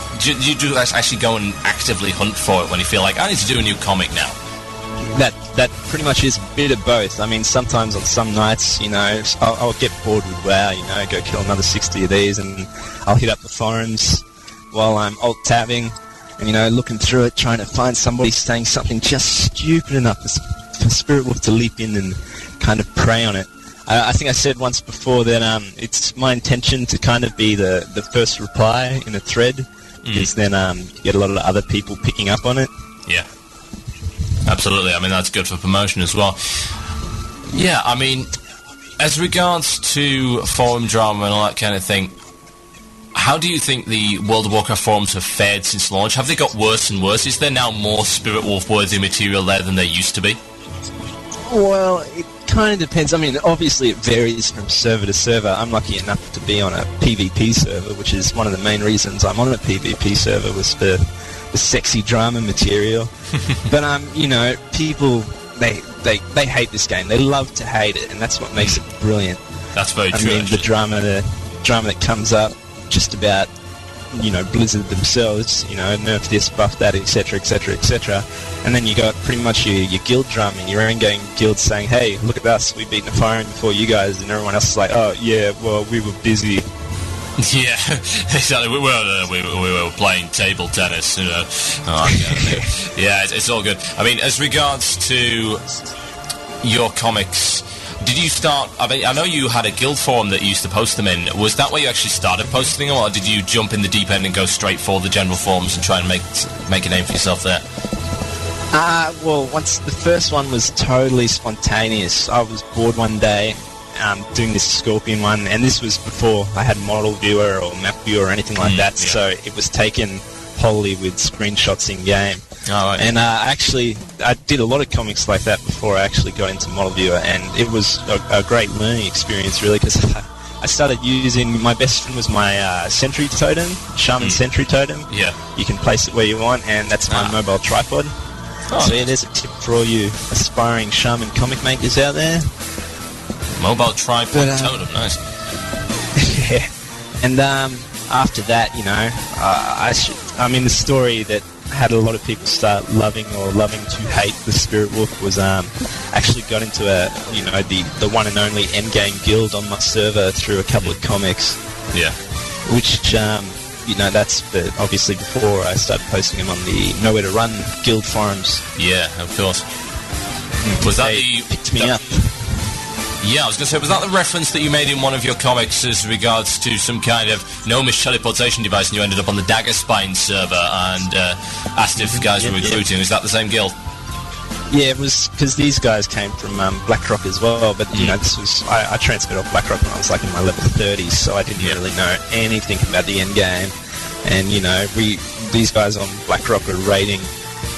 actually go and actively hunt for it when you feel like, I need to do a new comic now? That pretty much is a bit of both. I mean, sometimes on some nights, I'll get bored with WoW, go kill another 60 of these, and I'll hit up the forums while I'm alt-tabbing, and, looking through it, trying to find somebody saying something just stupid enough for Spiritwolf to leap in and kind of prey on it. I think I said once before that it's my intention to kind of be the first reply in a thread, because then you get a lot of other people picking up on it. Yeah. Absolutely. I mean, that's good for promotion as well. Yeah, I mean, as regards to forum drama and all that kind of thing, how do you think the World of Warcraft forums have fared since launch? Have they got worse and worse? Is there now more Spiritwolf-worthy material there than there used to be? Well, it kind of depends. I mean, obviously it varies from server to server. I'm lucky enough to be on a PvP server, which is one of the main reasons I'm on a PvP server, was for the sexy drama material. But, people, they hate this game. They love to hate it, and that's what makes it brilliant. That's very true. I mean, the drama that comes up just about, Blizzard themselves, nerf this, buff that, etc., etc., etc. And then you got pretty much your guild drama, your own game guild saying, hey, look at us, we beat Nefarian before you guys, and everyone else is like, oh, yeah, well, we were busy. Yeah, exactly. We were playing table tennis, Yeah, it's all good. I mean, as regards to your comics, did you start... I know you had a guild forum that you used to post them in. Was that where you actually started posting them, or did you jump in the deep end and go straight for the general forums and try and make a name for yourself there? Well, once the first one was totally spontaneous. I was bored one day doing this Scorpion one, and this was before I had Model Viewer or Map Viewer or anything like that, so it was taken wholly with screenshots in-game. Oh, right. And I did a lot of comics like that before I actually got into Model Viewer, and it was a great learning experience, really, because I started using, my best friend was my Sentry Totem, Shaman Sentry Totem. Yeah. You can place it where you want, and that's my mobile tripod. Oh, so yeah, there's a tip for all you aspiring Shaman comic makers out there. Mobile tripod totem, nice. Yeah. And after that, you know, the story that had a lot of people start loving or loving to hate the Spiritwolf was actually got into the one and only Endgame guild on my server through a couple of comics. Yeah. Which that's obviously before I started posting them on the Nowhere to Run guild forums. Yeah, of course. Was that picked me up? Yeah, I was going to say, was that the reference that you made in one of your comics as regards to some kind of gnomish teleportation device, and you ended up on the Dagger Spine server and asked if guys were recruiting? Is that the same guild? Yeah, it was because these guys came from BlackRock as well, but you know, this was I transferred off BlackRock when I was like in my level 30s, so I didn't really know anything about the end game. And you know, these guys on BlackRock were raiding,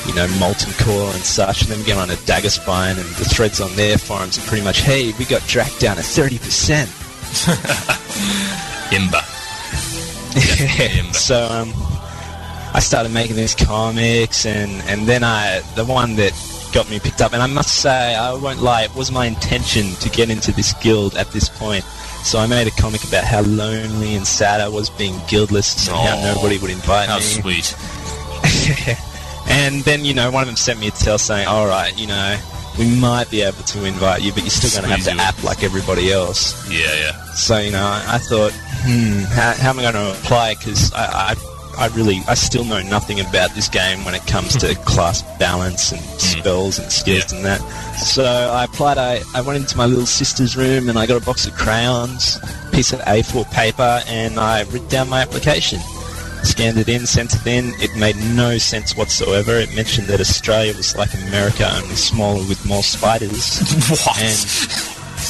you know, Molten Core and such, and then we get on a Dagger Spine, and the threads on their forums are pretty much, hey, we got Drac down to 30%. Imba. So I started making these comics, and then the one that got me picked up, and I must say, I won't lie, it was my intention to get into this guild at this point. So I made a comic about how lonely and sad I was being guildless, and how nobody would invite me. How sweet. And then, you know, one of them sent me a tell saying, all right, you know, we might be able to invite you, but you're still going to have to act like everybody else. Yeah. So, you know, I thought, how am I going to apply? Because I still know nothing about this game when it comes to class balance and spells and skills and that. So I applied. I went into my little sister's room, and I got a box of crayons, piece of A4 paper, and I wrote down my application. Scanned it in, sent it in. It made no sense whatsoever. It mentioned that Australia was like America, only smaller with more spiders. What? And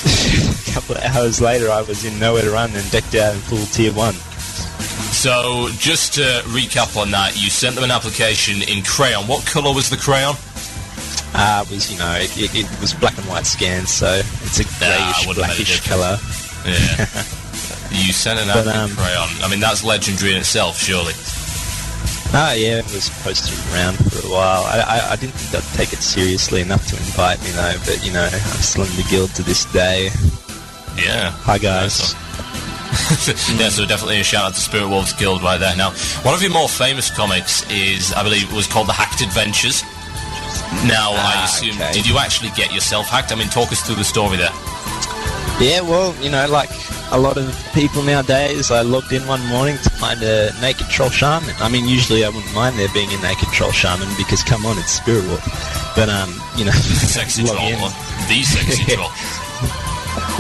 a couple of hours later, I was in Nowhere to Run and decked out in full Tier 1. So, just to recap on that, you sent them an application in crayon. What colour was the crayon? It was black and white scan, so it's a greyish, blackish colour. Yeah. You sent an app in crayon. I mean, that's legendary in itself, surely. Yeah, it was posted around for a while. I didn't think they'd take it seriously enough to invite me, though, but, you know, I'm still in the guild to this day. Yeah. Hi, guys. Yeah, so definitely a shout out to Spiritwolf's guild right there. Now, one of your more famous comics is, I believe it was called The Hacked Adventures. Now, I assume, did you actually get yourself hacked? I mean, talk us through the story there. Yeah, well, you know, like a lot of people nowadays, I logged in one morning to find a naked troll shaman. I mean, usually I wouldn't mind there being a naked troll shaman because, come on, it's Spiritwolf. But, you know, sexy troll, the sexy troll.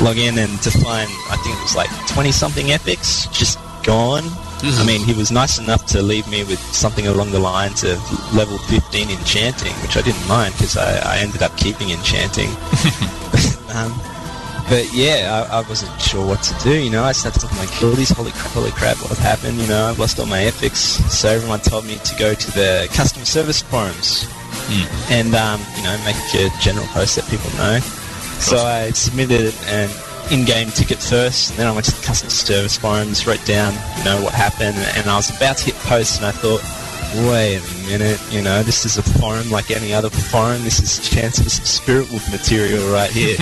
Log in and to find, I think it was like 20-something epics just gone. I mean, he was nice enough to leave me with something along the lines of level 15 enchanting, which I didn't mind because I ended up keeping enchanting. But yeah, I wasn't sure what to do, you know. I started looking at my guildies, holy crap, what happened, you know, I've lost all my epics. So everyone told me to go to the customer service forums and, you know, make a general post that people know. So I submitted an in-game ticket first, and then I went to the customer service forums, wrote down, you know, what happened, and I was about to hit post, and I thought, wait a minute, you know, this is a forum like any other forum, this is a chance for some Spiritwolf material right here.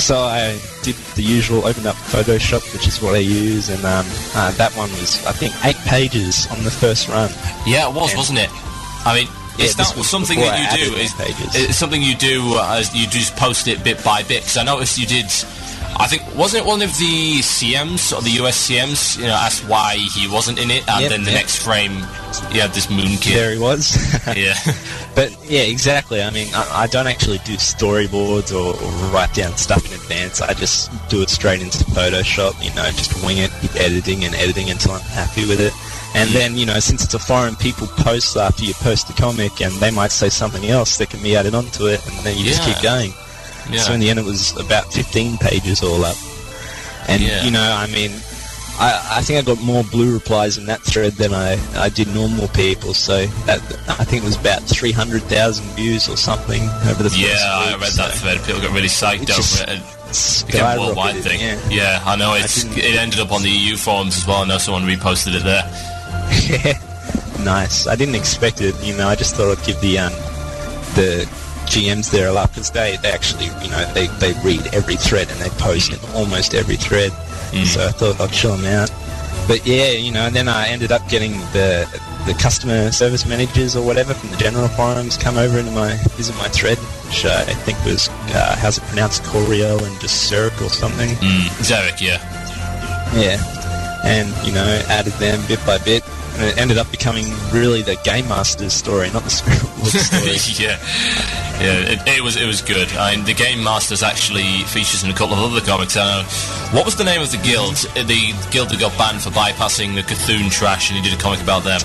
So I did the usual, opened up Photoshop, which is what I use, and that one was, I think, 8 pages on the first run. Yeah, it was, wasn't it? I mean, is that something that you do? It's something you do as you just post it bit by bit? Because I noticed you did. I think wasn't it one of the CMs or the US CMs? You know, asked why he wasn't in it, and then the next frame, you had this moon kid. There he was. Yeah. But yeah, exactly. I mean, I don't actually do storyboards or write down stuff in advance. I just do it straight into Photoshop. You know, just wing it, keep editing and editing until I'm happy with it. And then, since it's a forum, people post after you post the comic, and they might say something else that can be added onto it, and then you just keep going. Yeah. So in the end, it was about 15 pages all up. And, I think I got more blue replies in that thread than I did normal people, so that, I think it was about 300,000 views or something over the first week. I read that thread. People got really psyched over it. It became a worldwide thing. Yeah, I know. It ended up on the EU forums as well. I know someone reposted it there. Nice. I didn't expect it. I just thought I'd give the GMs there a laugh, because they actually, they read every thread and they post in almost every thread. So I thought I'd chill them out. But yeah, and then I ended up getting the customer service managers or whatever from the general forums come over and visit my thread, which I think was, how's it pronounced, Corio and just Zerek or something? Zerek, yeah. Yeah. And, added them bit by bit. And it ended up becoming really the Game Master's story, not the Spiritwolf story. Yeah, it was good. The Game Masters actually features in a couple of other comics. What was the name of the guild? The guild that got banned for bypassing the Cthulhu trash, and he did a comic about them.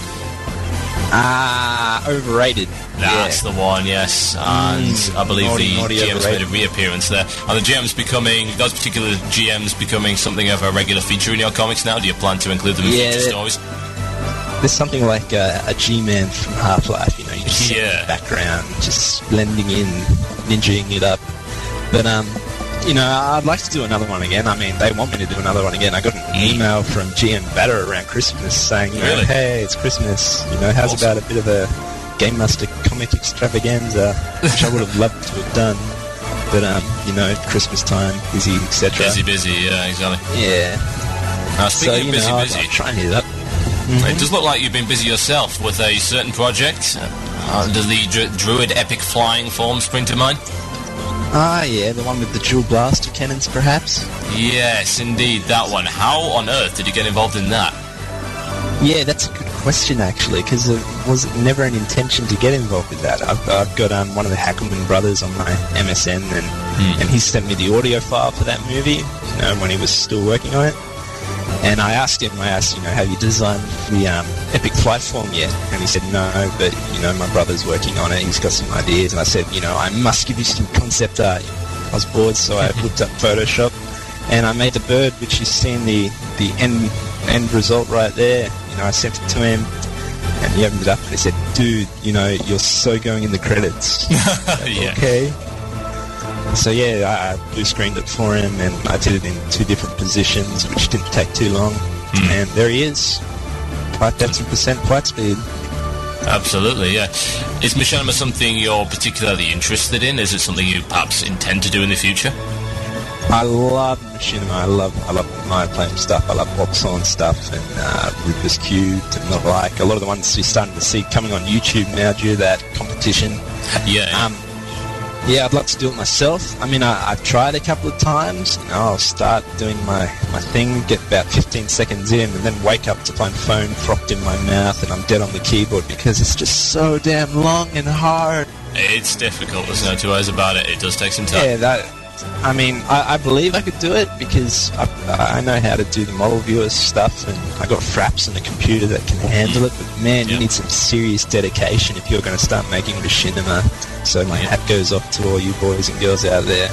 Overrated. That's the one, yes. And I believe the GMs made a reappearance there. Are the GMs those particular GMs becoming something of a regular feature in your comics now? Do you plan to include them in future stories? There's something like a G-Man from Half-Life, you just sit in the background, just blending in, ninjaing it up. But, I'd like to do another one again. They want me to do another one again. I got an email from GM Batter around Christmas saying, hey, it's Christmas, how's about a bit of a Game Master comic extravaganza, which I would have loved to have done. But, Christmas time, busy, etc. Busy, yeah, exactly. Yeah. Speaking of busy, I'll try and hit it up. It does look like you've been busy yourself with a certain project. Does the Druid Epic Flying form spring to mind? Yeah, the one with the dual blaster cannons, perhaps? Yes, indeed, that one. How on earth did you get involved in that? Yeah, that's a good question, actually, because it was never an intention to get involved with that. I've got one of the Hackelman brothers on my MSN, and he sent me the audio file for that movie, when he was still working on it. And I asked him, have you designed the Epic Flight form yet? And he said, no, but, my brother's working on it. He's got some ideas. And I said, I must give you some concept art. I was bored, so I looked up Photoshop. And I made the bird, which you see in the end result right there. I sent it to him. And he opened it up and he said, dude, you're so going in the credits. Yeah. Okay. So I blue screened it for him, and I did it in 2 different positions, which didn't take too long. And there he is, 5,000% flight speed. Absolutely, yeah. Is machinima something you're particularly interested in? Is it something you perhaps intend to do in the future? I love machinima. I love monochrome stuff. I love Boxon stuff and Rufus Cubed and the like. A lot of the ones you're starting to see coming on YouTube now due to that competition. Yeah, I'd like to do it myself. I've tried a couple of times. I'll start doing my thing, get about 15 seconds in, and then wake up to find foam frothing in my mouth, and I'm dead on the keyboard because it's just so damn long and hard. It's difficult. There's no two ways about it. It does take some time. Yeah, I believe I could do it because I know how to do the model viewer stuff, and I got fraps on the computer that can handle it, but man, you need some serious dedication if you're going to start making machinima. So my hat goes off to all you boys and girls out there.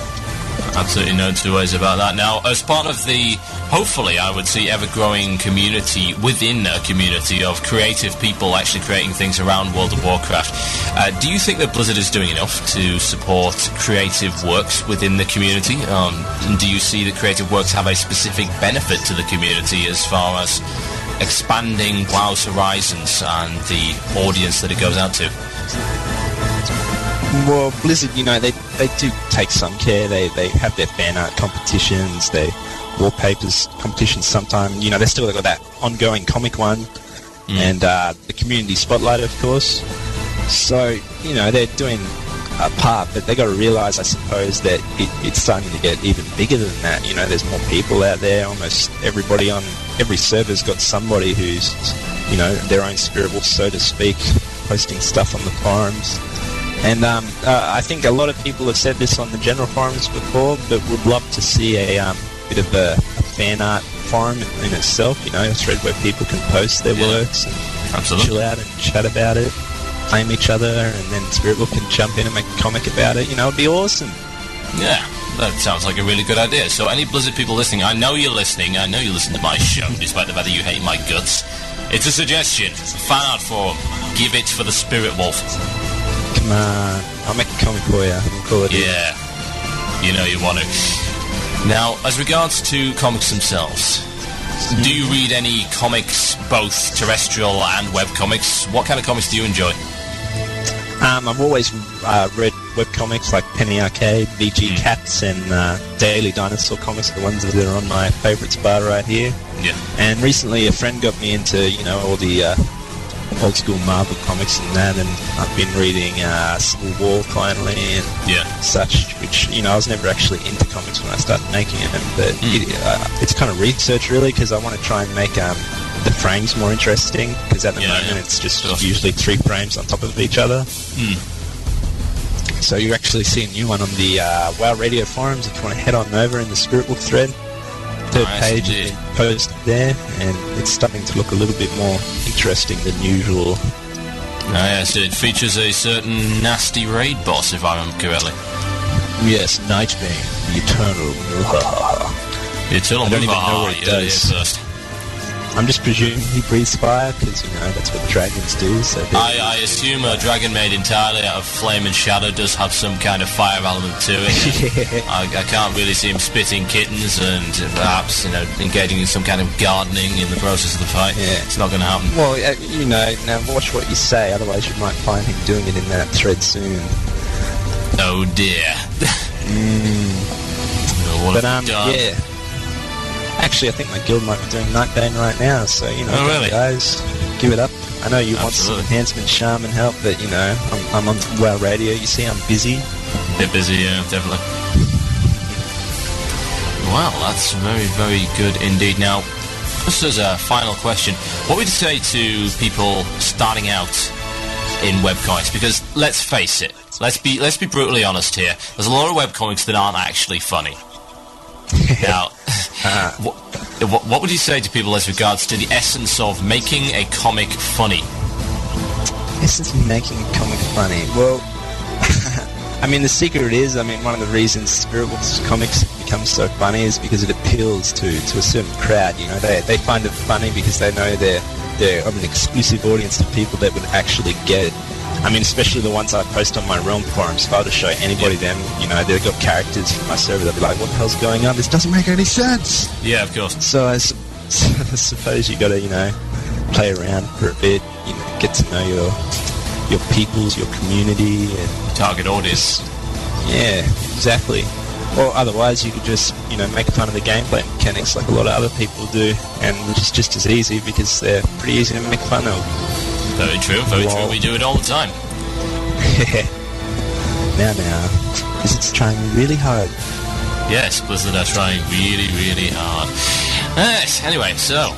Absolutely no two ways about that. Now, as part of the, hopefully, I would say, ever-growing community within a community of creative people actually creating things around World of Warcraft, do you think that Blizzard is doing enough to support creative works within the community? And do you see that creative works have a specific benefit to the community as far as expanding WoW's horizons and the audience that it goes out to? Well, Blizzard, they do take some care. They have their fan art competitions, their wallpapers competitions sometimes. They still got that ongoing comic one, and the community spotlight, of course. So, they're doing a part, but they got to realise, I suppose, that it's starting to get even bigger than that. There's more people out there. Almost everybody on every server's got somebody who's, their own Spiritwolf, so to speak, posting stuff on the forums. And I think a lot of people have said this on the general forums before, but would love to see a bit of a fan art forum in itself, you know, a thread where people can post their works and chill out and chat about it, claim each other, and then Spiritwolf can jump in and make a comic about it. You know, it'd be awesome. Yeah, that sounds like a really good idea. So any Blizzard people listening, I know you're listening, I know you listen to my show, despite the fact that you hate my guts. It's a suggestion. Fan art forum. Give it for the Spiritwolf. Come on, I'll make a comic for you. I'll call it. Yeah, you know you want to. Now, as regards to comics themselves, do you read any comics, both terrestrial and web comics? What kind of comics do you enjoy? I've always read webcomics like Penny Arcade, VG Cats, and Daily Dinosaur Comics, the ones that are on my favourites bar right here. Yeah. And recently a friend got me into, you know, all the old school Marvel comics and that, and I've been reading Civil War finally and such, which, you know, I was never actually into comics when I started making them, but it's kind of research really, because I want to try and make the frames more interesting, because at the moment it's just usually 3 frames on top of each other. So you actually see a new one on the WoW Radio forums if you want to head on over in the Spiritwolf thread. Third page is posted there, and it's starting to look a little bit more interesting than usual. Yes, it features a certain nasty raid boss, if I remember correctly. Yes, Nightbane, the Eternal. The Eternal. I don't even know what it does. I'm just presuming he breathes fire, because, you know, that's what dragons do. So I assume a dragon made entirely out of flame and shadow does have some kind of fire element to it. I can't really see him spitting kittens and perhaps, you know, engaging in some kind of gardening in the process of the fight. Yeah. It's not going to happen. Well, you know, now watch what you say, otherwise you might find him doing it in that thread soon. Oh dear. But yeah. Actually, I think my guild might be doing Nightbane right now, so, you know, guys, give it up. I know you want some enhancement, charm, and help, but, you know, I'm on WoW Radio. You see, I'm busy. They're busy, yeah, definitely. Well, that's very, very good indeed. Now, just as a final question, what would you say to people starting out in webcomics? Because let's face it, let's be brutally honest here. There's a lot of webcomics that aren't actually funny. Now, what would you say to people as regards to the essence of making a comic funny? Essence of making a comic funny? Well, I mean, the secret is, I mean, one of the reasons Spiritwolf's comics become so funny is because it appeals to a certain crowd, you know. They find it funny because they know they're of an exclusive audience of people that would actually get it. I mean, especially the ones I post on my Realm forums. If I were to show anybody them, you know, they've got characters from my server, they'll be like, what the hell's going on? This doesn't make any sense. Yeah, of course. So I suppose you got to, you know, play around for a bit, you know, get to know your peoples, your community, and target audience. Yeah, exactly. Or otherwise, you could just, you know, make fun of the gameplay mechanics like a lot of other people do, and which is just as easy because they're pretty easy to make fun of. Very true, very true. We do it all the time. Now, Blizzard's trying really hard. Yes, Blizzard are trying really, really hard. Yes, anyway, so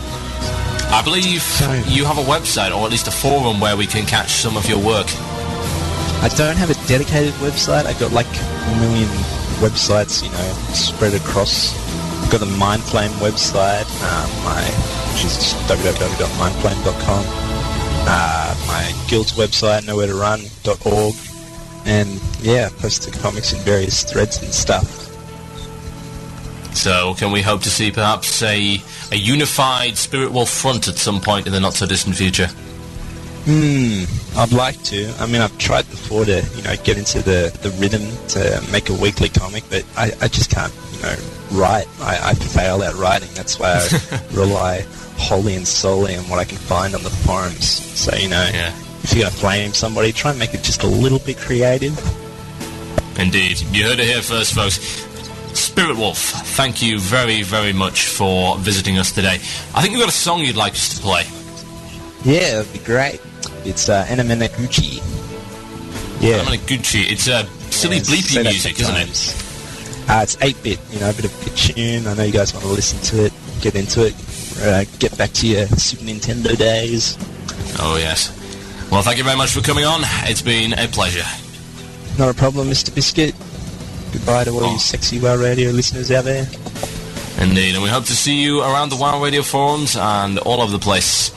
I believe you have a website, or at least a forum, where we can catch some of your work. I don't have a dedicated website. I've got like a million websites, you know, spread across. I've got the Mindflame website, which is www.mindflame.com. My guild's website, nowheretorun.org, and yeah, I post the comics in various threads and stuff. So, can we hope to see perhaps a unified Spiritwolf front at some point in the not-so-distant future? I'd like to. I mean, I've tried before to, you know, get into the rhythm to make a weekly comic, but I just can't, you know, write. I fail at writing. That's why I rely wholly and solely on what I can find on the forums. So, you know, if you're going to flame somebody, try and make it just a little bit creative. Indeed. You heard it here first, folks. Spiritwolf, thank you very, very much for visiting us today. I think you've got a song you'd like us to play. Yeah, that'd be great. It's Mk2. Yeah. Mk2. It's silly bleepy music, isn't it? It's 8-bit, you know, a bit of a tune. I know you guys want to listen to it, get into it, get back to your Super Nintendo days. Oh, yes. Well, thank you very much for coming on. It's been a pleasure. Not a problem, Mr. Biscuit. Goodbye to all you sexy WoW Radio listeners out there. Indeed, and we hope to see you around the WoW Radio forums and all over the place.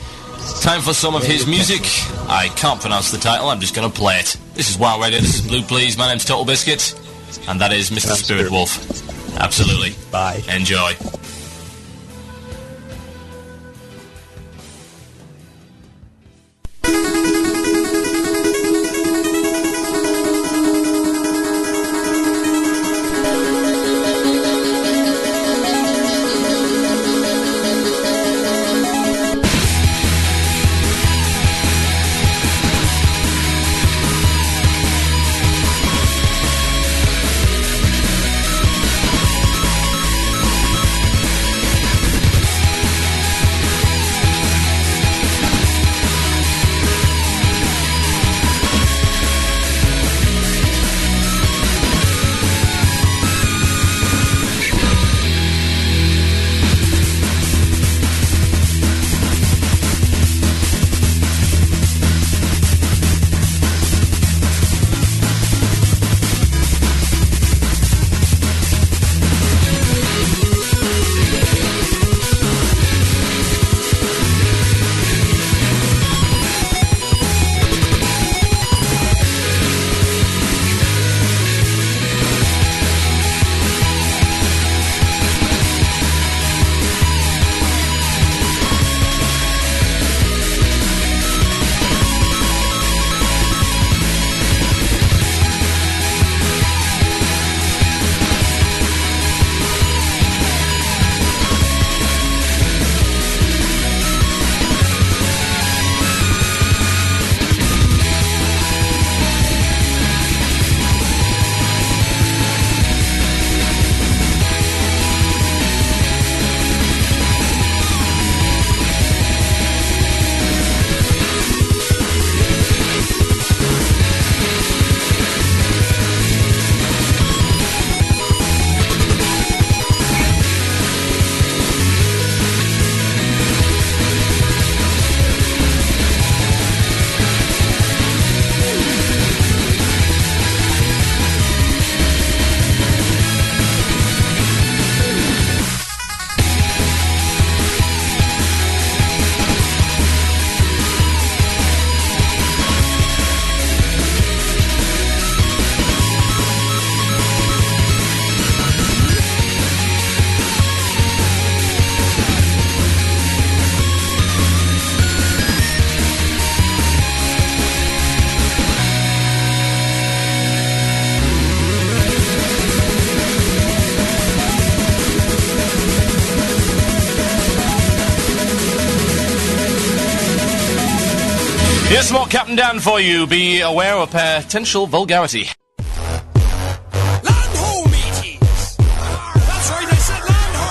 Time for some of his music. I can't pronounce the title, I'm just going to play it. This is WoW Radio, this is Blue Plz, my name's TotalBiscuit, and that is Mr. Spiritwolf. Absolutely. Bye. Enjoy. Here's some more Captain Dan for you. Be aware of potential vulgarity. Land-ho, mateys! That's right, I said land-ho!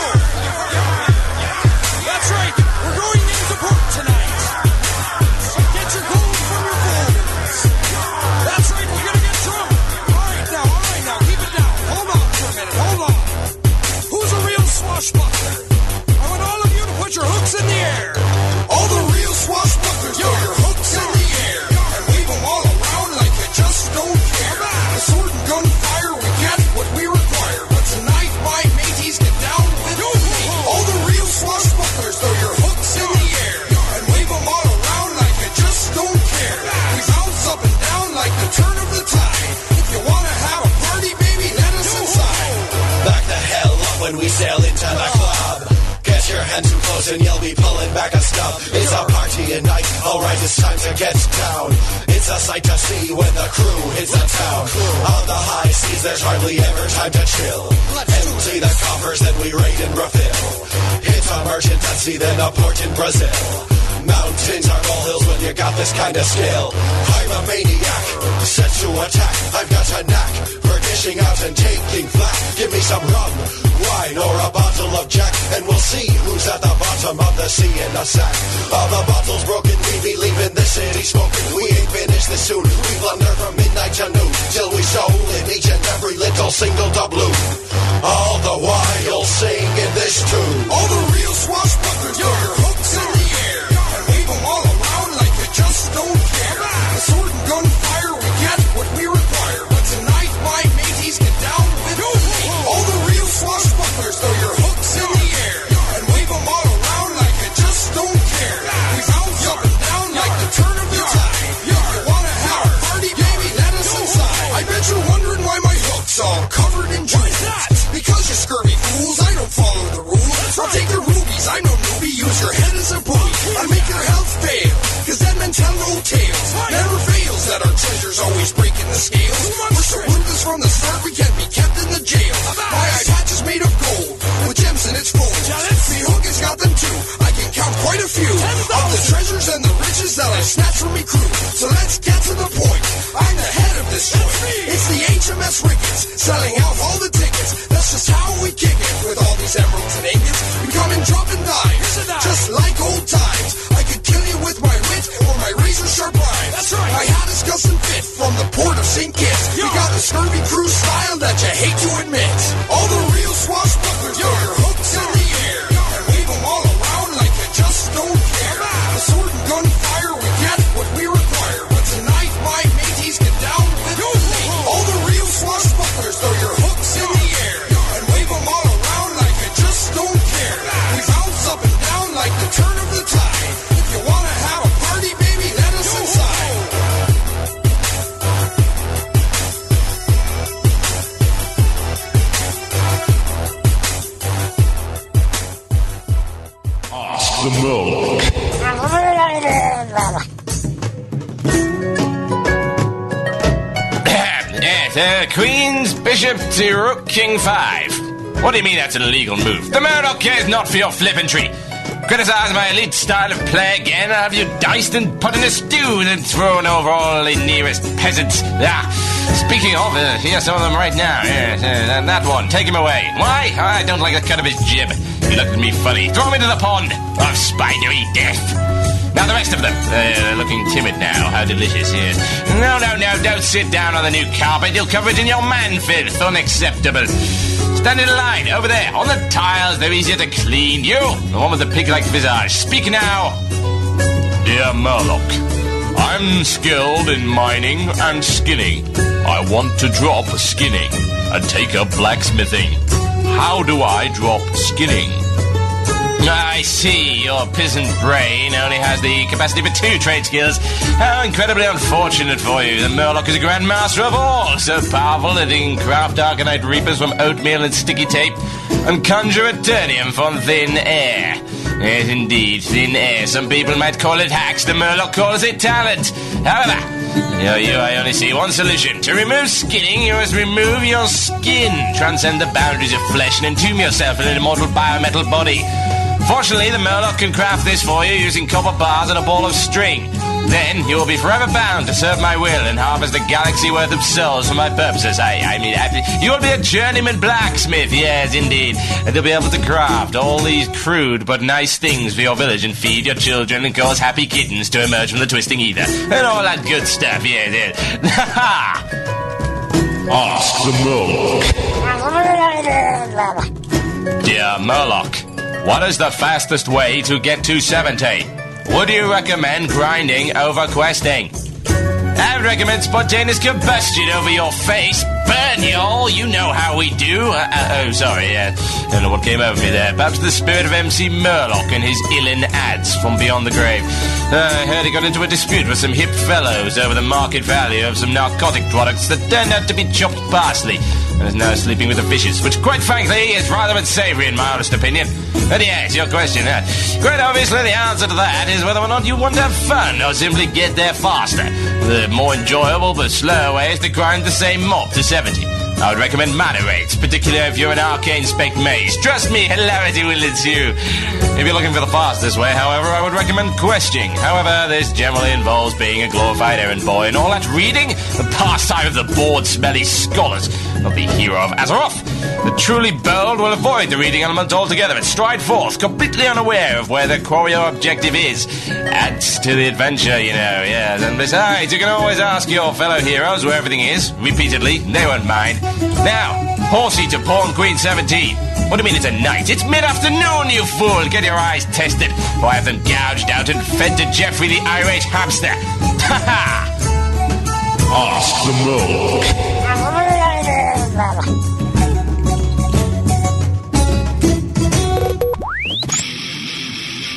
That's right, we're going into port tonight. So get your gold from your phones. That's right, we're gonna get drunk. All right, now, keep it down. Hold on for a minute, hold on. Who's a real swashbuckler? I want all of you to put your hooks in the air. All the real swashbucklers, throw your hooks in the air. And wave them all around like you just don't care. The sword and gunfire, we get what we require. But tonight, my mateys, get down with me. All the real swashbucklers, throw your hooks in the air. And wave them all around like you just don't care. We bounce up and down like the turn of the tide. If you wanna have a party, baby, let us inside. Back the hell up when we sail into the club. Get your hand too close and you'll be pulling back a stub. It's a party night, alright, it's time to get down. It's a sight to see when the crew hits the town. On the high seas, there's hardly ever time to chill. Empty the coffers, then we raid and refill. Hit a merchant at sea, then a port in Brazil. Mountains are molehills when you got this kind of skill. I'm a maniac, set to attack. I've got a knack for dishing out and taking flack. Give me some rum, wine, or a bottle of Jack, and we'll see who's at the bottom of the sea in a sack. All the bottles broken, we be leaving the city smoking. We ain't finished this soon. We blunder from midnight to noon till we soul in each and every little single doubloon. All the while singing this tune. All the real swashbucklers, throw your hooks in the air and wave them all around like you just don't care. The sword and gunfire, we get what we require. But tonight, my mateys, get down with me. All the real swashbucklers, throw your hooks in the we kick it with all these emeralds and ingots. We come in dropping knives, just like old times. I could kill you with my wit or my razor sharp rhymes. That's right. My hat is custom fit from the port of St. Kitts. We got the scurvy crew style that you hate to admit. All the real swashbucklers throw your hooks in the air and wave them all around like you just don't care. The sword and gunfire, we get what we require. But tonight, my mateys get down with me. All the real swashbucklers throw your hooks in the air and wave them all around like you just don't care. We bounce up and down like the turn of the tide. If you wanna have a party, baby, let us inside. Ask the Murloc. Yes, Queen's Bishop to Rook King 5. What do you mean that's an illegal move? The Murloc cares not for your flippantry. Criticize my elite style of play again, I'll have you diced and put in a stew and thrown over all the nearest peasants. Speaking of, here's some of them right now. Yes, that one, take him away. Why? I don't like the cut of his jib. He looked at me funny. Throw him into the pond of spidery death. Now the rest of them, they're looking timid now. How delicious, yes. No, don't sit down on the new carpet. You'll cover it in your man-filth. Unacceptable. Stand in line, over there, on the tiles. They're easier to clean. You, the one with the pig-like visage. Speak now. Dear Murloc, I'm skilled in mining and skinning. I want to drop skinning and take up blacksmithing. How do I drop skinning? I see, your peasant brain only has the capacity for 2 trade skills. How incredibly unfortunate for you. The Murloc is a grand master of all, so powerful that he can craft Arcanite Reapers from oatmeal and sticky tape, and conjure Eternium from thin air. Yes, indeed, thin air. Some people might call it hacks. The Murloc calls it talent. However, I only see one solution. To remove skinning, you must remove your skin. Transcend the boundaries of flesh and entomb yourself in an immortal biometal body. Fortunately, the Murloc can craft this for you using copper bars and a ball of string. Then you will be forever bound to serve my will and harvest a galaxy worth of souls for my purposes. You will be a journeyman blacksmith, yes, indeed. And you'll be able to craft all these crude but nice things for your village and feed your children and cause happy kittens to emerge from the twisting ether. And all that good stuff, yes. Ask the Murloc. Dear Murloc, what is the fastest way to get to 70? Would you recommend grinding over questing? I would recommend spontaneous combustion over your face. Burn, y'all. You know how we do. Sorry. Don't know what came over me there. Perhaps the spirit of MC Murloc and his Illin ads from beyond the grave. I heard he got into a dispute with some hip fellows over the market value of some narcotic products that turned out to be chopped parsley, and is now sleeping with the fishes, which, quite frankly, is rather unsavory in my honest opinion. But yes, your question. Quite obviously, the answer to that is whether or not you want to have fun or simply get there faster. The more enjoyable but slower way is to grind the same mob to 70. I would recommend mana rates, particularly if you're an arcane spec mage. Trust me, hilarity will ensue. If you're looking for the fastest way, however, I would recommend questing. However, this generally involves being a glorified errand boy and all that reading, the pastime of the bored, smelly scholars, not the hero of Azeroth. The truly bold will avoid the reading element altogether and stride forth, completely unaware of where the quarry-or objective is. Adds to the adventure, you know, yes. And besides, you can always ask your fellow heroes where everything is, repeatedly. They won't mind. Now, horsey to Pawn Queen 17. What do you mean it's a night? It's mid-afternoon, you fool! Get your eyes tested, or I have them gouged out and fed to Jeffrey the irate hamster. Ha ha! Ask the Murloc.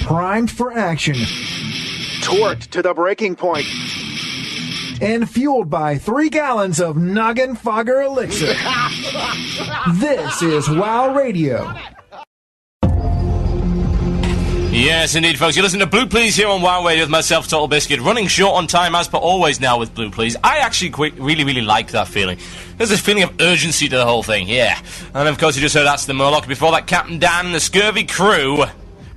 Primed for action. Torqued to the breaking point. And fueled by 3 gallons of Noggin Fogger Elixir. This is WoW Radio. Yes, indeed, folks. You listen to Blue Plz here on WoW Radio with myself, TotalBiscuit. Running short on time, as per always now with Blue Plz. I actually really like that feeling. There's this feeling of urgency to the whole thing, yeah. And, of course, you just heard that's the Murloc. Before that, Captain Dan and the Scurvy Crew.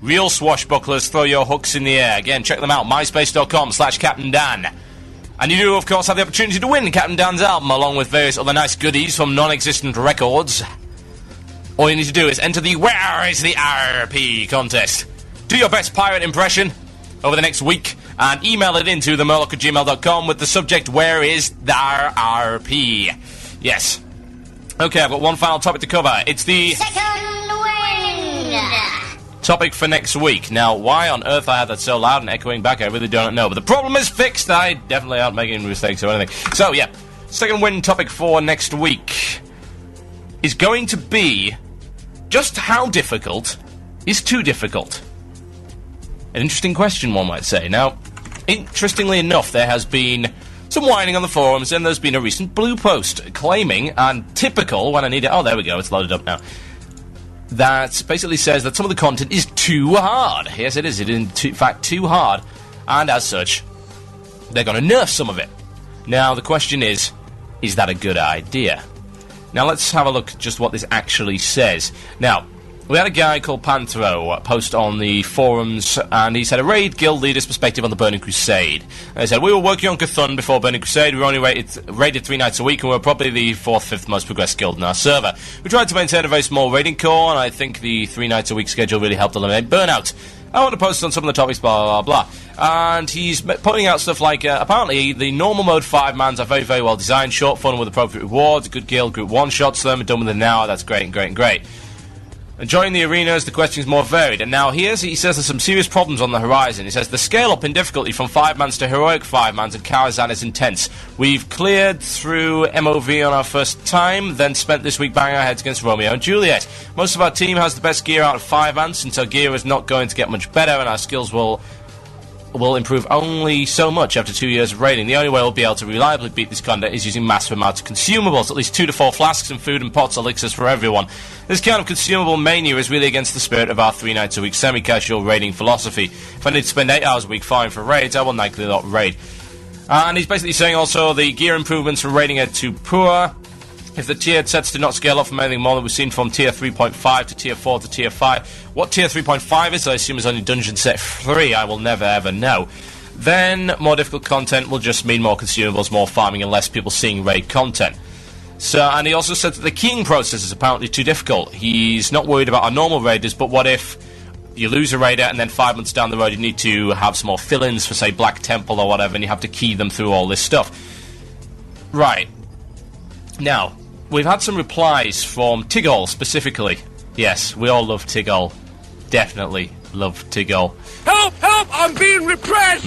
Real swashbucklers, throw your hooks in the air. Again, check them out, myspace.com/Captain Dan. And you do, of course, have the opportunity to win Captain Dan's album, along with various other nice goodies from non-existent records. all you need to do is enter the Where is the RP contest. Do your best pirate impression over the next week and email it into themurloc@gmail.com with the subject Where is the RP. Yes. Okay, I've got one final topic to cover. It's the Second wind. topic for next week. Now, why on earth I had that so loud and echoing back, I really don't know. But the problem is fixed. I definitely aren't making mistakes or anything. So, yeah. Second wind topic for next week is going to be just how difficult is too difficult? An interesting question, one might say. Now, interestingly enough, there has been some whining on the forums, and there's been a recent blue post claiming, and typical when I need it... Oh, there we go, it's loaded up now. That basically says that some of the content is too hard. Yes, it is. It is, in fact, too hard. And as such, they're going to nerf some of it. Now, the question is that a good idea? Now, let's have a look at just what this actually says. Now, we had a guy called Panthro post on the forums, and he said a raid guild leader's perspective on the Burning Crusade. And he said, we were working on Cthulhu before Burning Crusade. We were only raided 3 nights a week, and we were probably the 4th, 5th most progressed guild in our server. We tried to maintain a very small raiding core, and I think the 3 nights a week schedule really helped eliminate burnout. I want to post on some of the topics, blah, blah, blah. And he's pointing out stuff like, apparently, the normal mode 5-mans are very, very well designed, short, fun, with appropriate rewards, a good guild, group one-shots them, done within an hour, that's great and great and great. Enjoying the arenas, the question is more varied. And now he says there's some serious problems on the horizon. He says the scale-up in difficulty from 5-mans to heroic 5-mans and Karazhan is intense. We've cleared through MOV on our first time, then spent this week banging our heads against Romeo and Juliet. Most of our team has the best gear out of 5-mans, since our gear is not going to get much better, and our skills will improve only so much after 2 years of raiding. The only way we'll be able to reliably beat this content is using massive amounts of consumables, at least 2 to 4 flasks and food and pots elixirs for everyone. This kind of consumable mania is really against the spirit of our 3 nights a week semi-casual raiding philosophy. If I need to spend 8 hours a week farming for raids, I will likely not raid. And he's basically saying also the gear improvements from raiding are too poor. If the tiered sets do not scale up from anything more than we've seen from tier 3.5 to tier 4 to tier 5, what tier 3.5 is, I assume is only dungeon set 3, I will never ever know. Then more difficult content will just mean more consumables, more farming, and less people seeing raid content. So, and he also said that the keying process is apparently too difficult. He's not worried about our normal raiders, but what if you lose a raider and then 5 months down the road you need to have some more fill-ins for, say, Black Temple or whatever, and you have to key them through all this stuff. Right. Now, we've had some replies from Tigol specifically. Yes, we all love Tigol. Definitely love Tigol. Help! Help! I'm being repressed!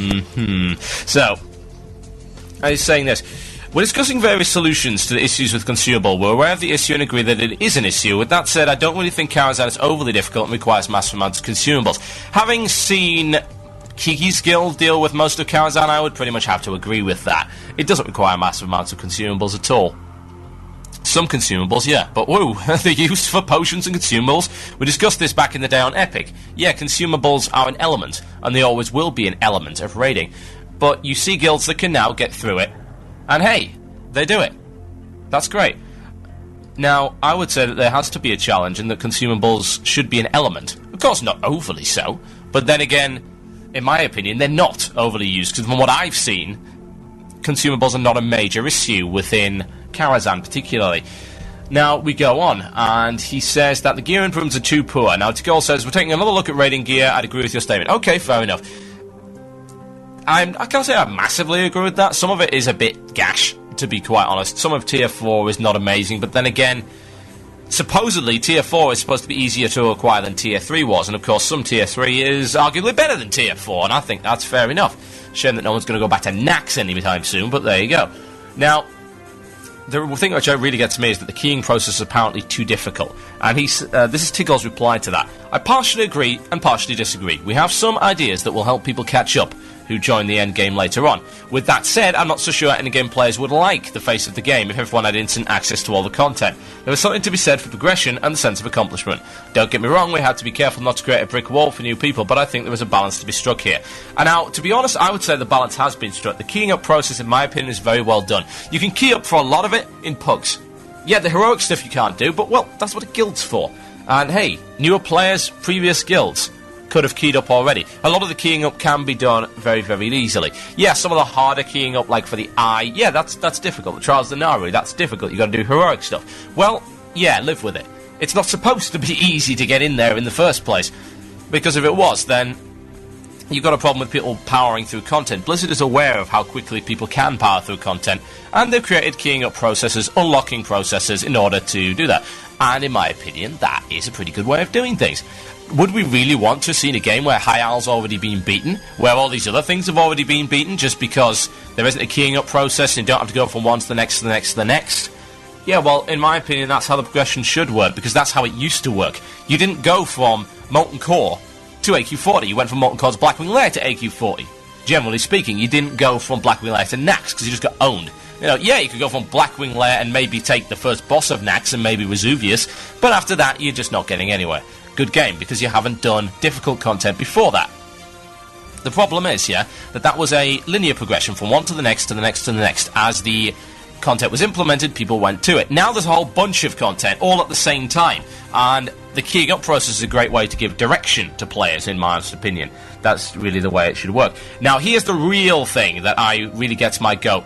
So, he's saying this. We're discussing various solutions to the issues with consumable. We're aware of the issue and agree that it is an issue. With that said, I don't really think Karazhan is overly difficult and requires massive amounts of consumables. Having seen Kiki's guild deal with most of Karazhan, I would pretty much have to agree with that. It doesn't require massive amounts of consumables at all. Some consumables, yeah, but whoa, they're used for potions and consumables. We discussed this back in the day on Epic. Yeah, consumables are an element, and they always will be an element of raiding. But you see guilds that can now get through it, and hey, they do it. That's great. Now, I would say that there has to be a challenge, and that consumables should be an element. Of course, not overly so, but then again, in my opinion, they're not overly used, because from what I've seen, consumables are not a major issue within Karazhan particularly. Now, we go on, and he says that the gear improvements are too poor. Now, Tigol says, we're taking another look at raiding gear, I'd agree with your statement. Okay, fair enough. I can't say I massively agree with that. Some of it is a bit gash, to be quite honest. Some of Tier 4 is not amazing, but then again, supposedly Tier 4 is supposed to be easier to acquire than Tier 3 was, and of course some Tier 3 is arguably better than Tier 4, and I think that's fair enough. Shame that no one's going to go back to Nax anytime soon, but there you go. Now, the thing which really gets me is that the keying process is apparently too difficult. And this is Tigol's reply to that. I partially agree and partially disagree. We have some ideas that will help people catch up who join the endgame later on. With that said, I'm not so sure endgame players would like the face of the game if everyone had instant access to all the content. There was something to be said for progression and the sense of accomplishment. Don't get me wrong, we had to be careful not to create a brick wall for new people, but I think there was a balance to be struck here. And now, to be honest, I would say the balance has been struck. The keying up process, in my opinion, is very well done. You can key up for a lot of it in pugs. Yeah, the heroic stuff you can't do, but, well, that's what a guild's for. And, hey, newer players, previous guilds could have keyed up already. A lot of the keying up can be done very, very easily. Yeah, some of the harder keying up, like for the eye, yeah, that's difficult. The Trials of the Nari, that's difficult. You've got to do heroic stuff. Well, yeah, live with it. It's not supposed to be easy to get in there in the first place. Because if it was, then you've got a problem with people powering through content. Blizzard is aware of how quickly people can power through content, and they've created keying up processes, unlocking processes in order to do that. And in my opinion, that is a pretty good way of doing things. Would we really want to see in a game where High Owl's already been beaten, where all these other things have already been beaten, just because there isn't a keying up process and you don't have to go from one to the next to the next to the next? Yeah, well, in my opinion, that's how the progression should work, because that's how it used to work. You didn't go from Molten Core to AQ40. You went from Molten Core's Blackwing Lair to AQ40. Generally speaking, you didn't go from Blackwing Lair to Naxx, because you just got owned. You know, yeah, you could go from Blackwing Lair and maybe take the first boss of Naxx and maybe Vesuvius, but after that, you're just not getting anywhere. Good game, because you haven't done difficult content before that. The problem is, yeah, that was a linear progression from one to the next, to the next, to the next. As the content was implemented, people went to it. Now there's a whole bunch of content, all at the same time, and the keying up process is a great way to give direction to players, in my honest opinion. That's really the way it should work. Now, here's the real thing that really gets my goat.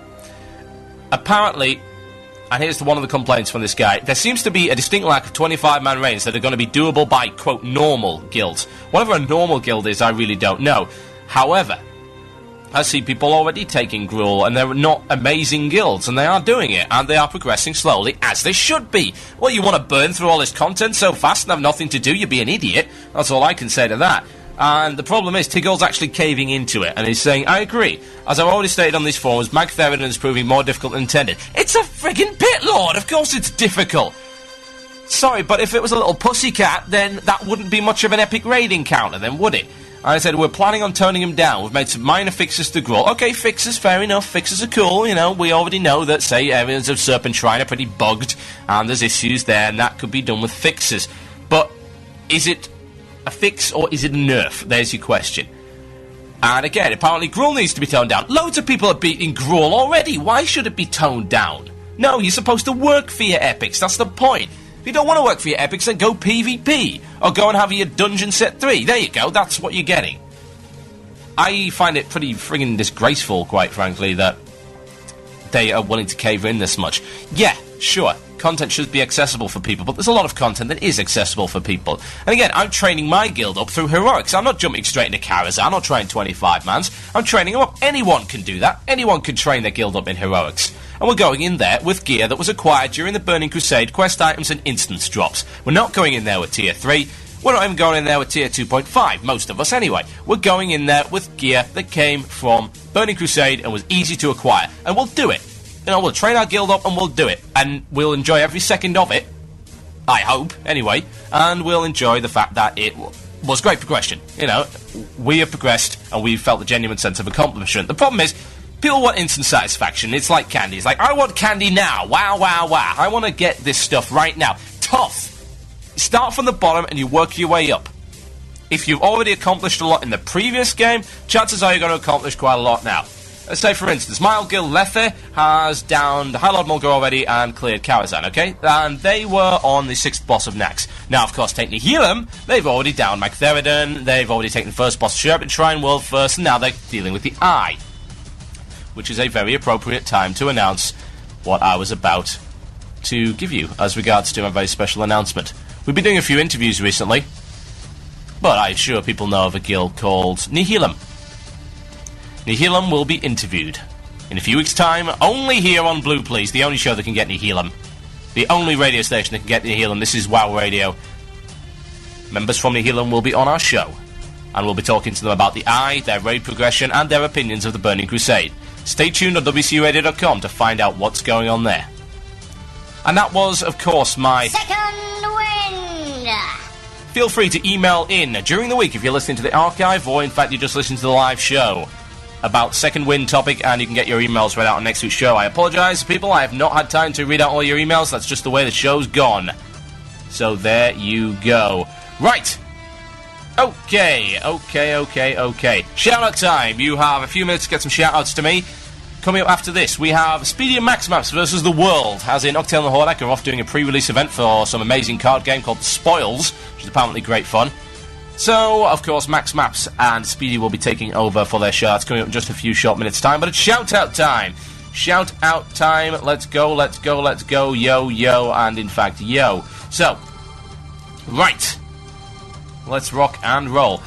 Apparently, and here's one of the complaints from this guy, there seems to be a distinct lack of 25-man raids that are going to be doable by, quote, normal guilds. Whatever a normal guild is, I really don't know. However, I see people already taking Gruul, and they're not amazing guilds, and they are doing it, and they are progressing slowly, as they should be. Well, you want to burn through all this content so fast and have nothing to do, you'd be an idiot. That's all I can say to that. And the problem is, Tigger's actually caving into it, and he's saying, I agree. As I've already stated on these forums, Mk2 is proving more difficult than intended. It's a friggin' pit lord! Of course it's difficult! Sorry, but if it was a little pussycat, then that wouldn't be much of an epic raid encounter, then would it? I said, we're planning on toning him down. We've made some minor fixes to Gruul. Okay, fixes, fair enough. Fixes are cool, you know. We already know that, say, areas of Serpent Shrine are pretty bugged, and there's issues there, and that could be done with fixes. But is it a fix, or is it a nerf? There's your question. And again, apparently Gruul needs to be toned down. Loads of people are beating Gruul already. Why should it be toned down? No, you're supposed to work for your epics. That's the point. If you don't want to work for your epics, then go PvP. Or go and have your dungeon set 3. There you go, that's what you're getting. I find it pretty friggin' disgraceful, quite frankly, that they are willing to cave in this much. Yeah, sure, content should be accessible for people, but there's a lot of content that is accessible for people. And again, I'm training my guild up through heroics. I'm not jumping straight into Karazhan or trying 25-mans. I'm training them up. Anyone can do that. Anyone can train their guild up in heroics. And we're going in there with gear that was acquired during the Burning Crusade, quest items and instance drops. We're not going in there with tier 3. We're not even going in there with tier 2.5, most of us anyway. We're going in there with gear that came from Burning Crusade and was easy to acquire. And we'll do it. You know, we'll train our guild up and we'll do it. And we'll enjoy every second of it. I hope, anyway. And we'll enjoy the fact that it was great progression. You know, we have progressed and we've felt a genuine sense of accomplishment. The problem is, people want instant satisfaction. It's like candy. It's like, I want candy now. Wow, wow, wow. I want to get this stuff right now. Tough. You start from the bottom and you work your way up. If you've already accomplished a lot in the previous game, chances are you're going to accomplish quite a lot now. Let's say, for instance, my old guild Lethe has downed High Lord Mulgar already and cleared Karazhan, okay? And they were on the 6th boss of Naxx. Now, of course, take Nihilum, they've already downed Mk2, they've already taken the first boss of Serpent Shrine World first, and now they're dealing with the Eye. Which is a very appropriate time to announce what I was about to give you as regards to a very special announcement. We've been doing a few interviews recently, but I'm sure people know of a guild called Nihilum. Nihilum will be interviewed in a few weeks' time, only here on Blue Plz, the only show that can get Nihilum. The only radio station that can get Nihilum. This is WoW Radio. Members from Nihilum will be on our show, and we'll be talking to them about the Eye, their raid progression, and their opinions of the Burning Crusade. Stay tuned on WCUradio.com to find out what's going on there. And that was, of course, my Second Wind. Feel free to email in during the week if you're listening to the archive, or in fact you just listen to the live show about Second Wind topic, and you can get your emails read out on next week's show. I apologise, people, I have not had time to read out all your emails. That's just the way the show's gone. So there you go. Right. Okay. Shout-out time. You have a few minutes to get some shout-outs to me. Coming up after this, we have Speedy and Max Maps versus the World, as in Octail and Hordak are off doing a pre-release event for some amazing card game called Spoils, which is apparently great fun. So, of course, Max Maps and Speedy will be taking over for their shout-outs coming up in just a few short minutes' time, but it's shout-out time! Shout-out time, let's go, yo, and in fact, yo. So, Right. Let's rock and roll.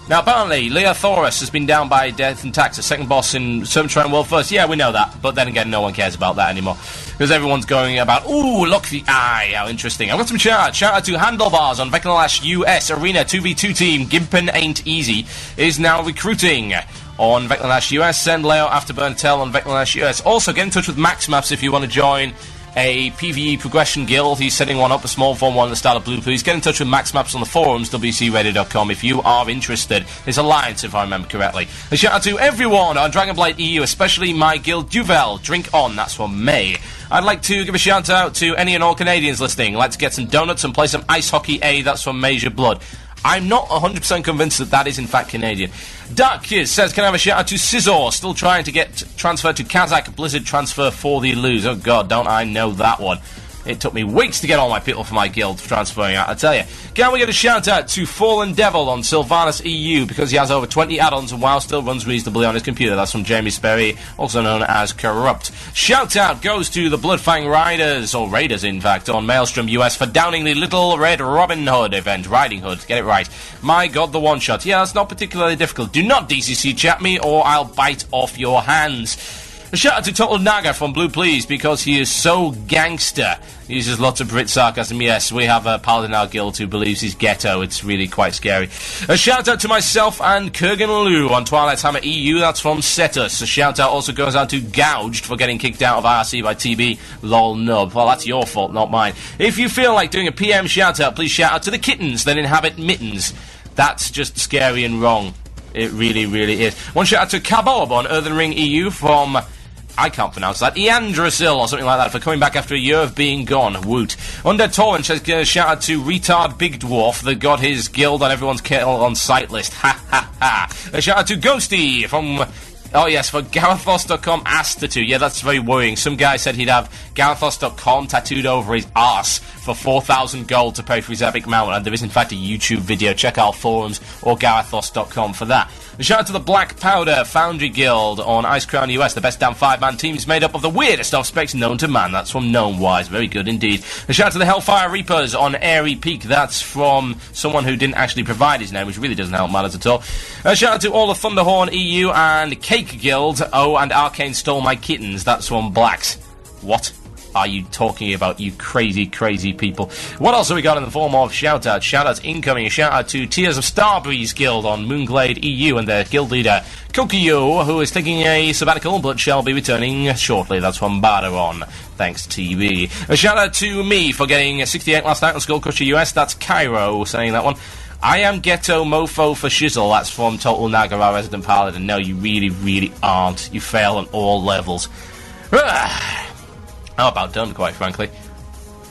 Now, apparently, Leo Thoris has been down by death and tax, the second boss in Serpentine World First. Yeah, we know that, but then again, no one cares about that anymore. Because everyone's going about, ooh, look the eye, how interesting. I've got some shout-out. Shout-out to Handlebars on Vecnalash US Arena 2v2 team. Gimpin Ain't Easy is now recruiting on Vecnalash US. Send Leo Afterburn Tell on Vecnalash US. Also, get in touch with Max Maps if you want to join a PvE progression guild. He's setting one up, a small form one in the style of Blue Plz. Get in touch with Max Maps on the forums, wcradio.com, if you are interested. It's Alliance, if I remember correctly. A shout out to everyone on Dragonblight EU, especially my guild Duvel. Drink on, that's from May. I'd like to give a shout out to any and all Canadians listening. I'd like to get some donuts and play some Ice Hockey A, that's from Major Blood. I'm not 100% convinced that is in fact Canadian. Dark Kids says, can I have a shout out to Scizor, still trying to get transferred to Kazakh Blizzard transfer for the lose. Oh god, don't I know that one. It took me weeks to get all my people for my guild transferring out, I tell you. Can we get a shout out to Fallen Devil on Sylvanas EU, because he has over 20 add-ons and WoW still runs reasonably on his computer. That's from Jamie Sperry, also known as Corrupt. Shout out goes to the Bloodfang Riders, or Raiders in fact, on Maelstrom US for downing the Little Red Robin Hood event. Riding Hood, get it right. My god, the one-shot. Yeah, it's not particularly difficult. Do not DCC chat me or I'll bite off your hands. A shout out to Total Naga from Blue Plz, because he is so gangster. He uses lots of Brit sarcasm. Yes, we have a paladin in our guild who believes he's ghetto. It's really quite scary. A shout out to myself and Kurgan Lou on Twilight's Hammer EU. That's from Cetus. A shout out also goes out to Gouged for getting kicked out of IRC by TB. Lol nub. Well, that's your fault, not mine. If you feel like doing a PM shout out, please shout out to the kittens that inhabit mittens. That's just scary and wrong. It really, really is. One shout out to Kabob on Earthen Ring EU from, I can't pronounce that, Eandrasil or something like that, for coming back after a year of being gone. Woot. Undead Torrent says, shout out to Retard Big Dwarf that got his guild on everyone's kettle on site list. Ha ha ha. A shout out to Ghosty from, oh yes, for Garathos.com Astatoo. Yeah, that's very worrying. Some guy said he'd have Garathos.com tattooed over his arse for 4,000 gold to pay for his epic mount, and there is in fact a YouTube video. Check out forums or Garathos.com for that. A shout out to the Black Powder Foundry Guild on Icecrown US. The best damn 5-man team is made up of the weirdest of specs known to man. That's from Gnomewise. Very good indeed. A shout out to the Hellfire Reapers on Airy Peak. That's from someone who didn't actually provide his name, which really doesn't help matters at all. A shout out to all the Thunderhorn EU and Cake Guild. Oh, and Arcane Stole My Kittens. That's from Blacks. What are you talking about, you crazy, crazy people? What else have we got in the form of shout-outs? Shout-outs incoming. A shout-out to Tears of Starbreeze Guild on Moonglade EU and their guild leader, Kokio, who is taking a sabbatical but shall be returning shortly. That's from Barderon. Thanks, TV. A shout-out to me for getting 68 last night on Skullcrusher US. That's Cairo saying that one. I am ghetto mofo for shizzle. That's from Total Naga, our resident paladin. No, you really, really aren't. You fail on all levels. How about done, quite frankly.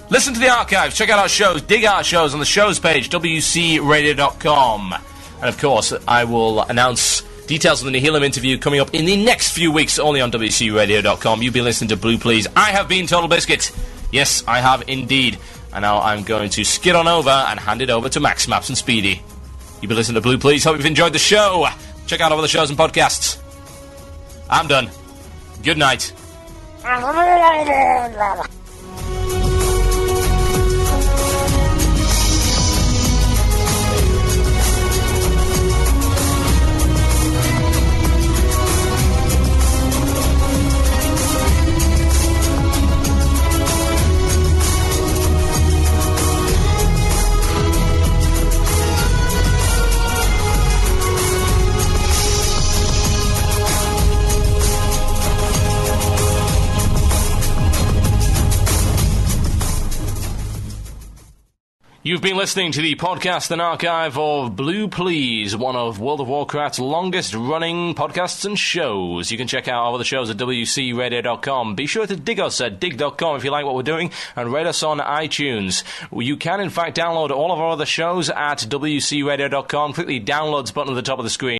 Listen to the archives, check out our shows, dig our shows on the shows page, wcradio.com. And of course, I will announce details of the Nihilum interview coming up in the next few weeks, only on wcradio.com. You've been listening to Blue Plz. I have been TotalBiscuit. Yes, I have indeed. And now I'm going to skid on over and hand it over to Max Maps and Speedy. You've been listening to Blue Plz. Hope you've enjoyed the show. Check out all the shows and podcasts. I'm done. Good night. You've been listening to the podcast and archive of Blue Plz, one of World of Warcraft's longest-running podcasts and shows. You can check out all of the shows at wcradio.com. Be sure to dig us at dig.com if you like what we're doing, and rate us on iTunes. You can, in fact, download all of our other shows at wcradio.com. Click the downloads button at the top of the screen.